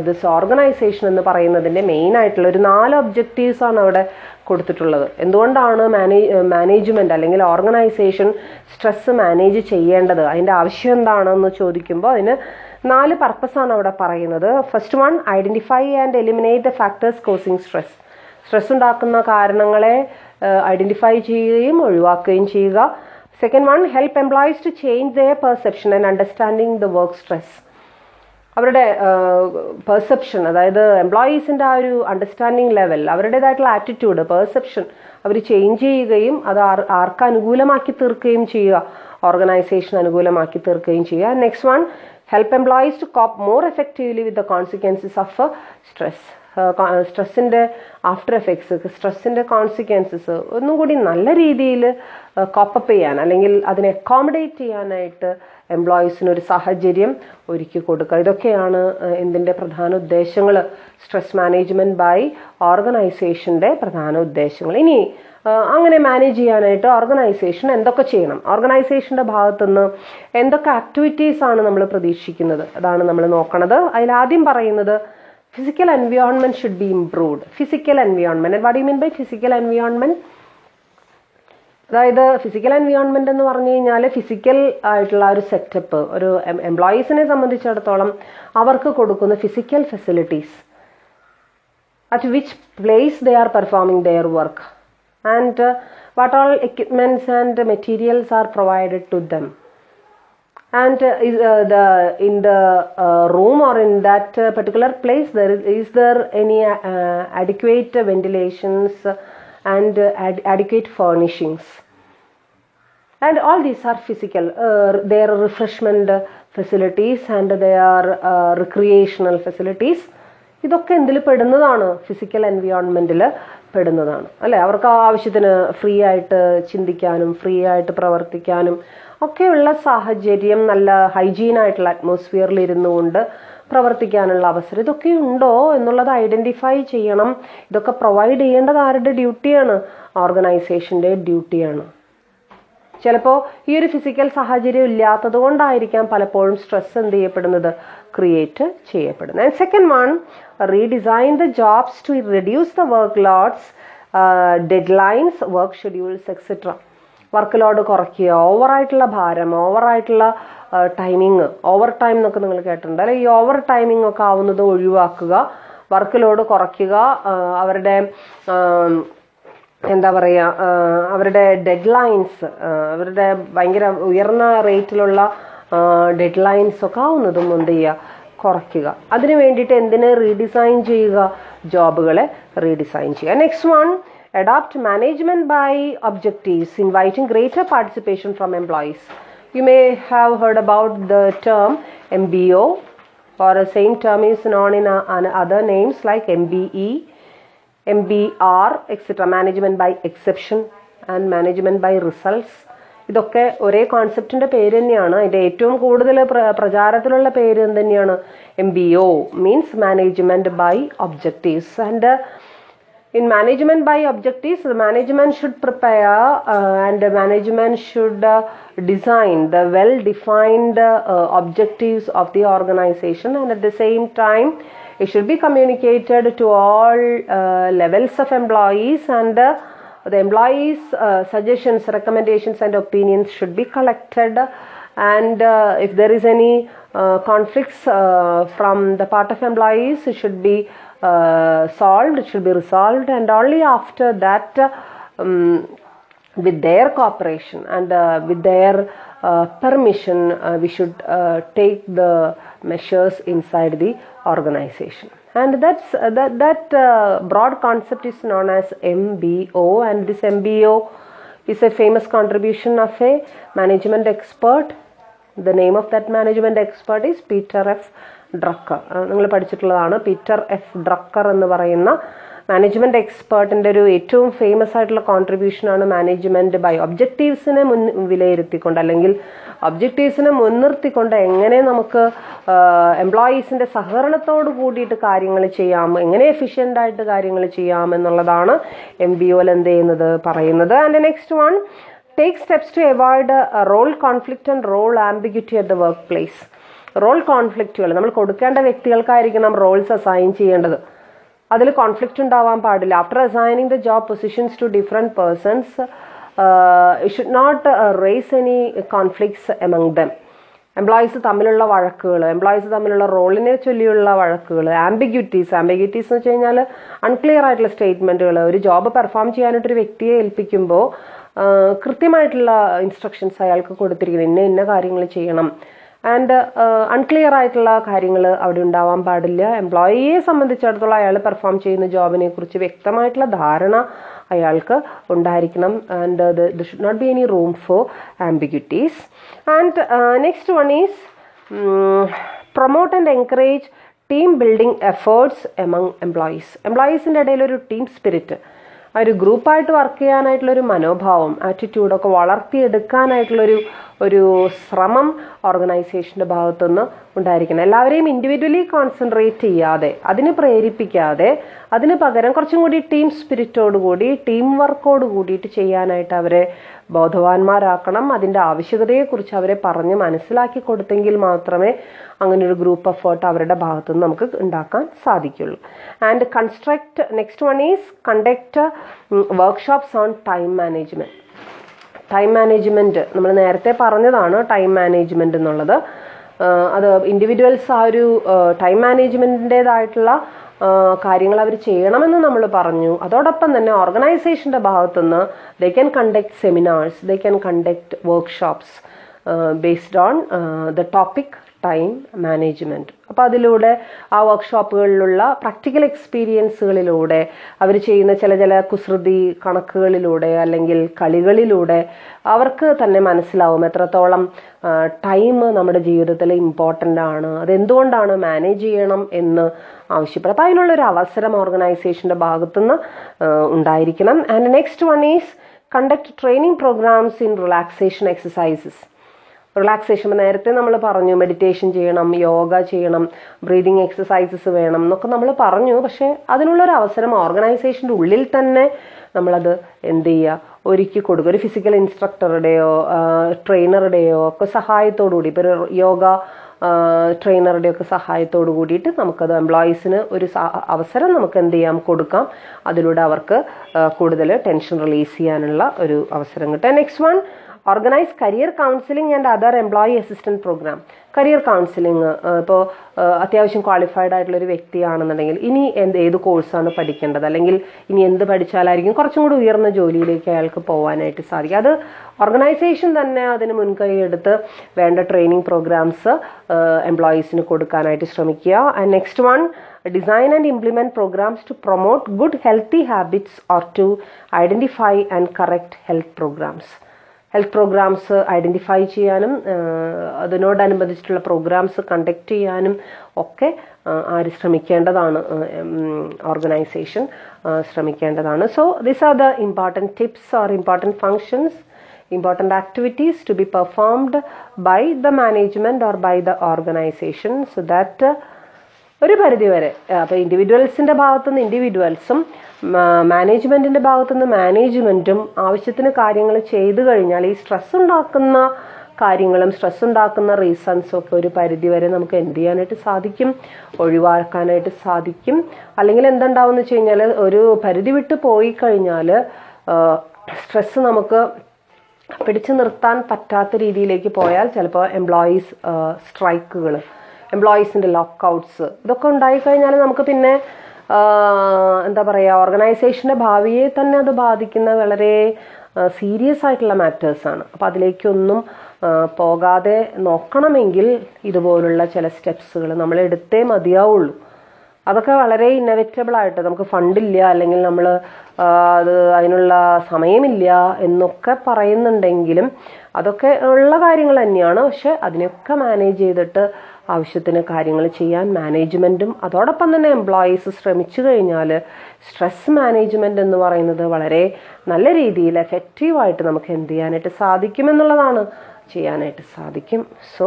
this organisation എന്ന് പറയുന്നതിൻ്റെ മെയിൻ ആയിട്ടുള്ള ഒരു 4 ഒബ്ജക്റ്റീവ്സാണ് അവിടെ കൊടുത്തിട്ടുള്ളത്. എന്തുകൊണ്ടാണ് മാനേജ്മെൻറ്റ് അല്ലെങ്കിൽ ഓർഗനൈസേഷൻ സ്ട്രെസ് മാനേജ് ചെയ്യേണ്ടത്, അതിൻ്റെ ആവശ്യം എന്താണെന്ന് ചോദിക്കുമ്പോൾ അതിന് 4 പർപ്പസാണ് അവിടെ പറയുന്നത്. First one, identify and eliminate the factors causing stress. Stress ഉണ്ടാക്കുന്ന കാരണങ്ങളെ ഐഡൻറ്റിഫൈ ചെയ്യുകയും ഒഴിവാക്കുകയും ചെയ്യുക. Second one, help employees to change their perception and understanding the work stress. അവരുടെ പെർസെപ്ഷൻ, അതായത് എംപ്ലോയീസിൻ്റെ ആ ഒരു അണ്ടർസ്റ്റാൻഡിങ് ലെവൽ, അവരുടേതായിട്ടുള്ള ആറ്റിറ്റ്യൂഡ്, പെർസെപ്ഷൻ അവർ ചേഞ്ച് ചെയ്യുകയും അത് ആർക്ക് അനുകൂലമാക്കി തീർക്കുകയും ചെയ്യുക, ഓർഗനൈസേഷൻ അനുകൂലമാക്കി തീർക്കുകയും ചെയ്യുക. Next one, help employees to cope more effectively with the consequences of stress. സ്ട്രെസ്സിൻ്റെ ആഫ്റ്റർ എഫക്ട്സ്, സ്ട്രെസ്സിൻ്റെ കോൺസിക്വൻസസ് ഒന്നും കൂടി നല്ല രീതിയിൽ കോപ്പപ്പ് ചെയ്യാൻ അല്ലെങ്കിൽ അതിനെ അക്കോമഡേറ്റ് ചെയ്യാനായിട്ട് എംപ്ലോയീസിനൊരു സാഹചര്യം ഒരുക്കി കൊടുക്കുക. ഇതൊക്കെയാണ് ഇതിൻ്റെ പ്രധാന ഉദ്ദേശങ്ങൾ, സ്ട്രെസ് മാനേജ്മെൻറ്റ് ബൈ ഓർഗനൈസേഷൻ്റെ പ്രധാന ഉദ്ദേശങ്ങൾ. ഇനി അങ്ങനെ മാനേജ് ചെയ്യാനായിട്ട് ഓർഗനൈസേഷൻ എന്തൊക്കെ ചെയ്യണം, ഓർഗനൈസേഷൻ്റെ ഭാഗത്തുനിന്ന് എന്തൊക്കെ ആക്ടിവിറ്റീസാണ് നമ്മൾ പ്രതീക്ഷിക്കുന്നത്, അതാണ് നമ്മൾ നോക്കണത്. അതിലാദ്യം പറയുന്നത് physical environment should be improved. Physical environment, and what do you mean by physical environment? അതായത് ഫിസിക്കൽ എൻവയോൺമെൻറ്റ് എന്ന് പറഞ്ഞു കഴിഞ്ഞാൽ ഫിസിക്കൽ ആയിട്ടുള്ള ഒരു സെറ്റപ്പ്, ഒരു എംപ്ലോയീസിനെ സംബന്ധിച്ചിടത്തോളം അവർക്ക് കൊടുക്കുന്ന physical facilities, at which place they are performing their work, and what all equipments and materials are provided to them. And in the room or in that particular place, is there any adequate ventilations and adequate furnishings? And all these are physical. There are refreshment facilities and there are recreational facilities. ഇതൊക്കെ എന്തിൽ പെടുന്നതാണ്, physical എൻവയോൺമെൻറ്റിൽ പെടുന്നതാണ് അല്ലേ. അവർക്ക് ആവശ്യത്തിന് free ആയിട്ട് ചിന്തിക്കാനും free ആയിട്ട് പ്രവർത്തിക്കാനും ഒക്കെയുള്ള സാഹചര്യം, നല്ല ഹൈജീനായിട്ടുള്ള അറ്റ്മോസ്ഫിയറിൽ ഇരുന്നു കൊണ്ട് പ്രവർത്തിക്കാനുള്ള അവസരം ഇതൊക്കെ ഉണ്ടോ എന്നുള്ളത് ഐഡൻറ്റിഫൈ ചെയ്യണം. ഇതൊക്കെ പ്രൊവൈഡ് ചെയ്യേണ്ടത് ആരുടെ ഡ്യൂട്ടിയാണ്, ഓർഗനൈസേഷൻ്റെ ഡ്യൂട്ടിയാണ്. ചിലപ്പോൾ ഈ ഒരു ഫിസിക്കൽ സാഹചര്യം ഇല്ലാത്തത് കൊണ്ടായിരിക്കാം പലപ്പോഴും സ്ട്രെസ് എന്ത് ചെയ്യപ്പെടുന്നത്, ക്രിയേറ്റ് ചെയ്യപ്പെടുന്നത്. And second one, redesign the jobs to reduce the workloads, deadlines, work schedules etcetera. Workload കുറയ്ക്കുക, ഓവറായിട്ടുള്ള ഭാരം, ഓവറായിട്ടുള്ള ടൈമിങ്, ഓവർ ടൈം എന്നൊക്കെ നിങ്ങൾ കേട്ടിട്ടുണ്ട് അല്ലെ. ഈ ഓവർ ടൈമിംഗ് ഒക്കെ ആവുന്നത് ഒഴിവാക്കുക, വർക്ക് ലോഡ് കുറയ്ക്കുക, അവരുടെ എന്താ പറയുക, അവരുടെ ഡെഡ് ലൈൻസ്, അവരുടെ ഭയങ്കര ഉയർന്ന റേറ്റിലുള്ള ഡെഡ് ലൈൻസ് ഒക്കെ ആവുന്നതും എന്ത് ചെയ്യുക, കുറയ്ക്കുക. അതിന് വേണ്ടിയിട്ട് എന്തിനെ റീഡിസൈൻ ചെയ്യുക, ജോബുകളെ റീഡിസൈൻ ചെയ്യുക. Next one, adopt management by objectives, inviting greater participation from employees. You may have heard about the term MBO, or the same term is known in other names like MBE, MBR, etc. Management by exception and management by results. ഇതൊക്കെ ഒരേ കോൺസെപ്റ്റിൻ്റെ പേര് തന്നെയാണ്. അതിൻ്റെ ഏറ്റവും കൂടുതൽ പ്രചാരത്തിലുള്ള പേര് തന്നെയാണ് MBO, means management by objectives. And in management by objectives, the management should prepare and the management should design the well-defined objectives of the organization, and at the same time it should be communicated to all levels of employees, and the employees suggestions, recommendations and opinions should be collected, and if there is any conflicts from the part of employees, it should be solved, it should be resolved, and only after that with their cooperation and with their permission, we should take the measures inside the organization. And that broad concept is known as MBO, and this MBO is a famous contribution of a management expert. The name of that management expert is Peter F. Drucker. നിങ്ങൾ പഠിച്ചിട്ടുള്ളതാണ്. Peter F Drucker എന്ന് പറയുന്ന management എക്സ്പേർട്ടിന്റെ ഒരു ഏറ്റവും famous ആയിട്ടുള്ള കോൺട്രിബ്യൂഷനാണ് management by ഒബ്ജക്റ്റീവ്സിനെ വിലയിരുത്തിക്കൊണ്ട് അല്ലെങ്കിൽ ഒബ്ജക്റ്റീവ്സിനെ മുൻനിർത്തിക്കൊണ്ട് എങ്ങനെ നമുക്ക് എംപ്ലോയീസിന്റെ സഹകരണത്തോട് കൂടിയിട്ട് കാര്യങ്ങൾ ചെയ്യാം, എങ്ങനെ എഫിഷ്യൻ്റ് ആയിട്ട് കാര്യങ്ങൾ ചെയ്യാം എന്നുള്ളതാണ് MBOയിൽ എന്ത് ചെയ്യുന്നത് പറയുന്നത്. And next one, take steps to avoid role conflict and role ambiguity at the വർക്ക് പ്ലേസ്. റോൾ കോൺഫ്ലിക്റ്റുകൾ നമ്മൾ കൊടുക്കേണ്ട വ്യക്തികൾക്കായിരിക്കണം റോൾസ് അസൈൻ ചെയ്യേണ്ടത്. അതിൽ കോൺഫ്ലിക്റ്റ് ഉണ്ടാവാൻ പാടില്ല. After assigning the job positions to different persons should not raise any conflicts among them. Employees തമ്മിലുള്ള വഴക്കുകൾ, എംപ്ലോയീസ് തമ്മിലുള്ള റോളിനെ ചൊല്ലിയുള്ള വഴക്കുകൾ, ആംബിഗ്യൂറ്റീസ് എന്ന് വെച്ച് കഴിഞ്ഞാൽ അൺക്ലിയർ ആയിട്ടുള്ള സ്റ്റേറ്റ്മെൻറ്റുകൾ. ഒരു ജോബ് പെർഫോം ചെയ്യാനായിട്ടൊരു വ്യക്തിയെ ഏൽപ്പിക്കുമ്പോൾ കൃത്യമായിട്ടുള്ള ഇൻസ്ട്രക്ഷൻസ് അയാൾക്ക് കൊടുത്തിരിക്കുന്നത് ഇന്ന കാര്യങ്ങൾ ചെയ്യണം. ആൻഡ് അൺക്ലിയർ ആയിട്ടുള്ള കാര്യങ്ങൾ അവിടെ ഉണ്ടാവാൻ പാടില്ല. എംപ്ലോയിയെ സംബന്ധിച്ചിടത്തോളം അയാൾ പെർഫോം ചെയ്യുന്ന ജോബിനെ കുറിച്ച് വ്യക്തമായിട്ടുള്ള ധാരണ അയാൾക്ക് ഉണ്ടായിരിക്കണം. And there should not be any room for ambiguities. And next one is promote and encourage team building efforts among employees. എംപ്ലോയീസിൻ്റെ ഇടയിൽ ഒരു ടീം സ്പിരിറ്റ്, ആ ഒരു ഗ്രൂപ്പായിട്ട് വർക്ക് ചെയ്യാനായിട്ടുള്ളൊരു മനോഭാവം, ആറ്റിറ്റ്യൂഡൊക്കെ വളർത്തിയെടുക്കാനായിട്ടുള്ളൊരു ശ്രമം ഓർഗനൈസേഷൻ്റെ ഭാഗത്തുനിന്ന് ഉണ്ടായിരിക്കണം. എല്ലാവരെയും ഇൻഡിവിജ്വലി കോൺസെൻട്രേറ്റ് ചെയ്യാതെ, അതിന് പ്രേരിപ്പിക്കാതെ, അതിന് പകരം കുറച്ചും കൂടി ടീം സ്പിരിറ്റോടുകൂടി, ടീം വർക്കോട് കൂടിയിട്ട് ചെയ്യാനായിട്ട് അവരെ ബോധവാന്മാരാക്കണം. അതിൻ്റെ ആവശ്യകതയെക്കുറിച്ച് അവരെ പറഞ്ഞ് മനസ്സിലാക്കി കൊടുത്തെങ്കിൽ മാത്രമേ അങ്ങനൊരു ഗ്രൂപ്പ് എഫേർട്ട് അവരുടെ ഭാഗത്തുനിന്ന് നമുക്ക് ഉണ്ടാക്കാൻ സാധിക്കുള്ളൂ. And construct, next one is conduct workshops on time management. Time management നമ്മൾ നേരത്തെ പറഞ്ഞതാണ്, ടൈം മാനേജ്മെൻറ്റ് എന്നുള്ളത്. അത് ഇൻഡിവിജ്വൽസ് ആ ഒരു ടൈം മാനേജ്മെൻറ്റിൻ്റെതായിട്ടുള്ള കാര്യങ്ങൾ അവർ ചെയ്യണമെന്ന് നമ്മൾ പറഞ്ഞു. അതോടൊപ്പം തന്നെ ഓർഗനൈസേഷൻ്റെ ഭാഗത്തുനിന്ന് they can conduct seminars, they can conduct workshops based on the topic time management. അപ്പോൾ അതിലൂടെ ആ വർക്ക്ഷോപ്പുകളിലുള്ള പ്രാക്ടിക്കൽ എക്സ്പീരിയൻസുകളിലൂടെ അവർ ചെയ്യുന്ന ചില കുസൃതി കണക്കുകളിലൂടെ അല്ലെങ്കിൽ കളികളിലൂടെ അവർക്ക് തന്നെ മനസ്സിലാവും എത്രത്തോളം ടൈം നമ്മുടെ ജീവിതത്തിൽ ഇമ്പോർട്ടൻ്റ് ആണ്, അതെന്തുകൊണ്ടാണ് മാനേജ് ചെയ്യണം എന്ന് ആവശ്യപ്പെടും. അപ്പോൾ അതിനുള്ളൊരു അവസരം ഓർഗനൈസേഷൻ്റെ ഭാഗത്തുനിന്ന് ഉണ്ടായിരിക്കണം. And next one is conduct training programmes in relaxation exercises. Relaxation നേരത്തെ നമ്മൾ പറഞ്ഞു, മെഡിറ്റേഷൻ ചെയ്യണം, യോഗ ചെയ്യണം, ബ്രീതിങ് എക്സസൈസസ് വേണം എന്നൊക്കെ നമ്മൾ പറഞ്ഞു. പക്ഷേ അതിനുള്ളൊരു അവസരം ഓർഗനൈസേഷൻ്റെ ഉള്ളിൽ തന്നെ നമ്മളത് എന്ത് ചെയ്യുക, ഒരുക്കി കൊടുക്കുക. ഒരു ഫിസിക്കൽ ഇൻസ്ട്രക്ടറുടെയോ ട്രെയിനറുടെയോ ഒക്കെ സഹായത്തോടു കൂടി, ഇപ്പോൾ ഒരു യോഗ ട്രെയിനറുടെ ഒക്കെ സഹായത്തോടു കൂടിയിട്ട് നമുക്കത് എംപ്ലോയീസിന് ഒരു അവസരം നമുക്ക് എന്ത് ചെയ്യാം, കൊടുക്കാം. അതിലൂടെ അവർക്ക് കൂടുതൽ ടെൻഷൻ റിലീസ് ചെയ്യാനുള്ള ഒരു അവസരം കിട്ടുക. Next one, organise career counselling and other employee assistant programme. Career counselling, ഇപ്പോൾ അത്യാവശ്യം ക്വാളിഫൈഡ് ആയിട്ടുള്ളൊരു വ്യക്തിയാണെന്നുണ്ടെങ്കിൽ ഇനി ഏത് കോഴ്സാണ് പഠിക്കേണ്ടത്, അല്ലെങ്കിൽ ഇനി എന്ത് പഠിച്ചാലായിരിക്കും കുറച്ചും കൂടി ഉയർന്ന ജോലിയിലേക്ക് അയാൾക്ക് പോകാനായിട്ട് സാധിക്കും. അത് ഓർഗനൈസേഷൻ തന്നെ അതിന് മുൻകൈ എടുത്ത് വേണ്ട ട്രെയിനിങ് പ്രോഗ്രാംസ് എംപ്ലോയീസിന് കൊടുക്കാനായിട്ട് ശ്രമിക്കുക. And next one, design and implement programs to promote good healthy habits or to identify and correct health programs. Health programs identify ചെയ്യാനും അതിനോടനുബന്ധിച്ചിട്ടുള്ള പ്രോഗ്രാംസ് കണ്ടക്ട് ചെയ്യാനും ഒക്കെ ആര് ശ്രമിക്കേണ്ടതാണ്, ഓർഗനൈസേഷൻ ശ്രമിക്കേണ്ടതാണ്. So these are the important tips or important functions, important activities to be performed by the management or by the organisation. So that ഒരു പരിധിവരെ അപ്പോൾ ഇൻഡിവിജ്വൽസിൻ്റെ ഭാഗത്തുനിന്ന് ഇൻഡിവിജ്വൽസും മാനേജ്മെൻറ്റിൻ്റെ ഭാഗത്തുനിന്ന് മാനേജ്മെൻറ്റും ആവശ്യത്തിന് കാര്യങ്ങൾ ചെയ്തു കഴിഞ്ഞാൽ ഈ സ്ട്രെസ് ഉണ്ടാക്കുന്ന കാര്യങ്ങളും സ്ട്രെസ് ഉണ്ടാക്കുന്ന റീസൺസും ഒക്കെ ഒരു പരിധിവരെ നമുക്ക് എന്ത് ചെയ്യാനായിട്ട് സാധിക്കും, ഒഴിവാക്കാനായിട്ട് സാധിക്കും. അല്ലെങ്കിൽ എന്തുണ്ടാവും എന്ന് വെച്ച് കഴിഞ്ഞാൽ ഒരു പരിധി വിട്ട് പോയി കഴിഞ്ഞാൽ സ്ട്രെസ് നമുക്ക് പിടിച്ചു നിർത്താൻ പറ്റാത്ത രീതിയിലേക്ക് പോയാൽ ചിലപ്പോൾ എംപ്ലോയീസ് സ്ട്രൈക്കുകൾ, എംപ്ലോയീസിൻ്റെ ലോക്കൗട്ട്സ് ഇതൊക്കെ ഉണ്ടായിക്കഴിഞ്ഞാൽ നമുക്ക് പിന്നെ എന്താ പറയുക, ഓർഗനൈസേഷൻ്റെ ഭാവിയെ തന്നെ അത് ബാധിക്കുന്ന വളരെ സീരിയസ് ആയിട്ടുള്ള മാറ്റേഴ്സാണ്. അപ്പോൾ അതിലേക്കൊന്നും പോകാതെ നോക്കണമെങ്കിൽ ഇതുപോലുള്ള ചില സ്റ്റെപ്സുകൾ നമ്മൾ എടുത്തേ മതിയാവുള്ളൂ. അതൊക്കെ വളരെ ഇന്നവിറ്റബിൾ ആയിട്ട്, നമുക്ക് ഫണ്ടില്ല അല്ലെങ്കിൽ നമ്മൾ അതിനുള്ള സമയമില്ല എന്നൊക്കെ പറയുന്നുണ്ടെങ്കിലും അതൊക്കെ ഉള്ള കാര്യങ്ങൾ തന്നെയാണ്. പക്ഷെ അതിനൊക്കെ മാനേജ് ചെയ്തിട്ട് ആവശ്യത്തിന് കാര്യങ്ങൾ ചെയ്യാൻ മാനേജ്മെൻറ്റും അതോടൊപ്പം തന്നെ എംപ്ലോയീസ് ശ്രമിച്ചു കഴിഞ്ഞാൽ സ്ട്രെസ് മാനേജ്മെൻറ്റ് എന്ന് പറയുന്നത് വളരെ നല്ല രീതിയിൽ എഫക്റ്റീവായിട്ട് നമുക്ക് എന്ത് ചെയ്യാനായിട്ട് സാധിക്കുമെന്നുള്ളതാണ്, ചെയ്യാനായിട്ട് സാധിക്കും. സോ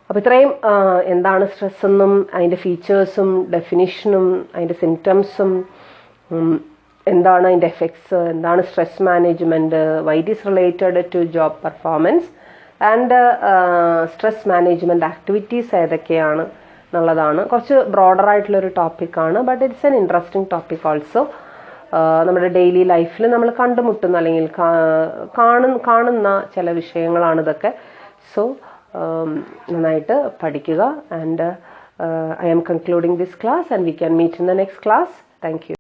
അപ്പോൾ ഇത്രയും എന്താണ് സ്ട്രെസ് എന്നും അതിൻ്റെ ഫീച്ചേഴ്സും ഡെഫിനിഷനും അതിൻ്റെ സിംറ്റംസും എന്താണ് അതിൻ്റെ എഫക്ട്സ്, എന്താണ് stress management, why it is related to job performance and stress management activities ഏതൊക്കെയാണ് എന്നുള്ളതാണ്. കുറച്ച് ബ്രോഡർ ആയിട്ടുള്ളൊരു ടോപ്പിക്കാണ്, but it's an interesting topic also. നമ്മുടെ ഡെയിലി ലൈഫിൽ നമ്മൾ കണ്ടുമുട്ടുന്ന അല്ലെങ്കിൽ കാണുന്ന ചില വിഷയങ്ങളാണ് ഇതൊക്കെ. സോ നന്നായിട്ട് പഠിക്കുക. And I am concluding this class and we can meet in the next class. Thank U.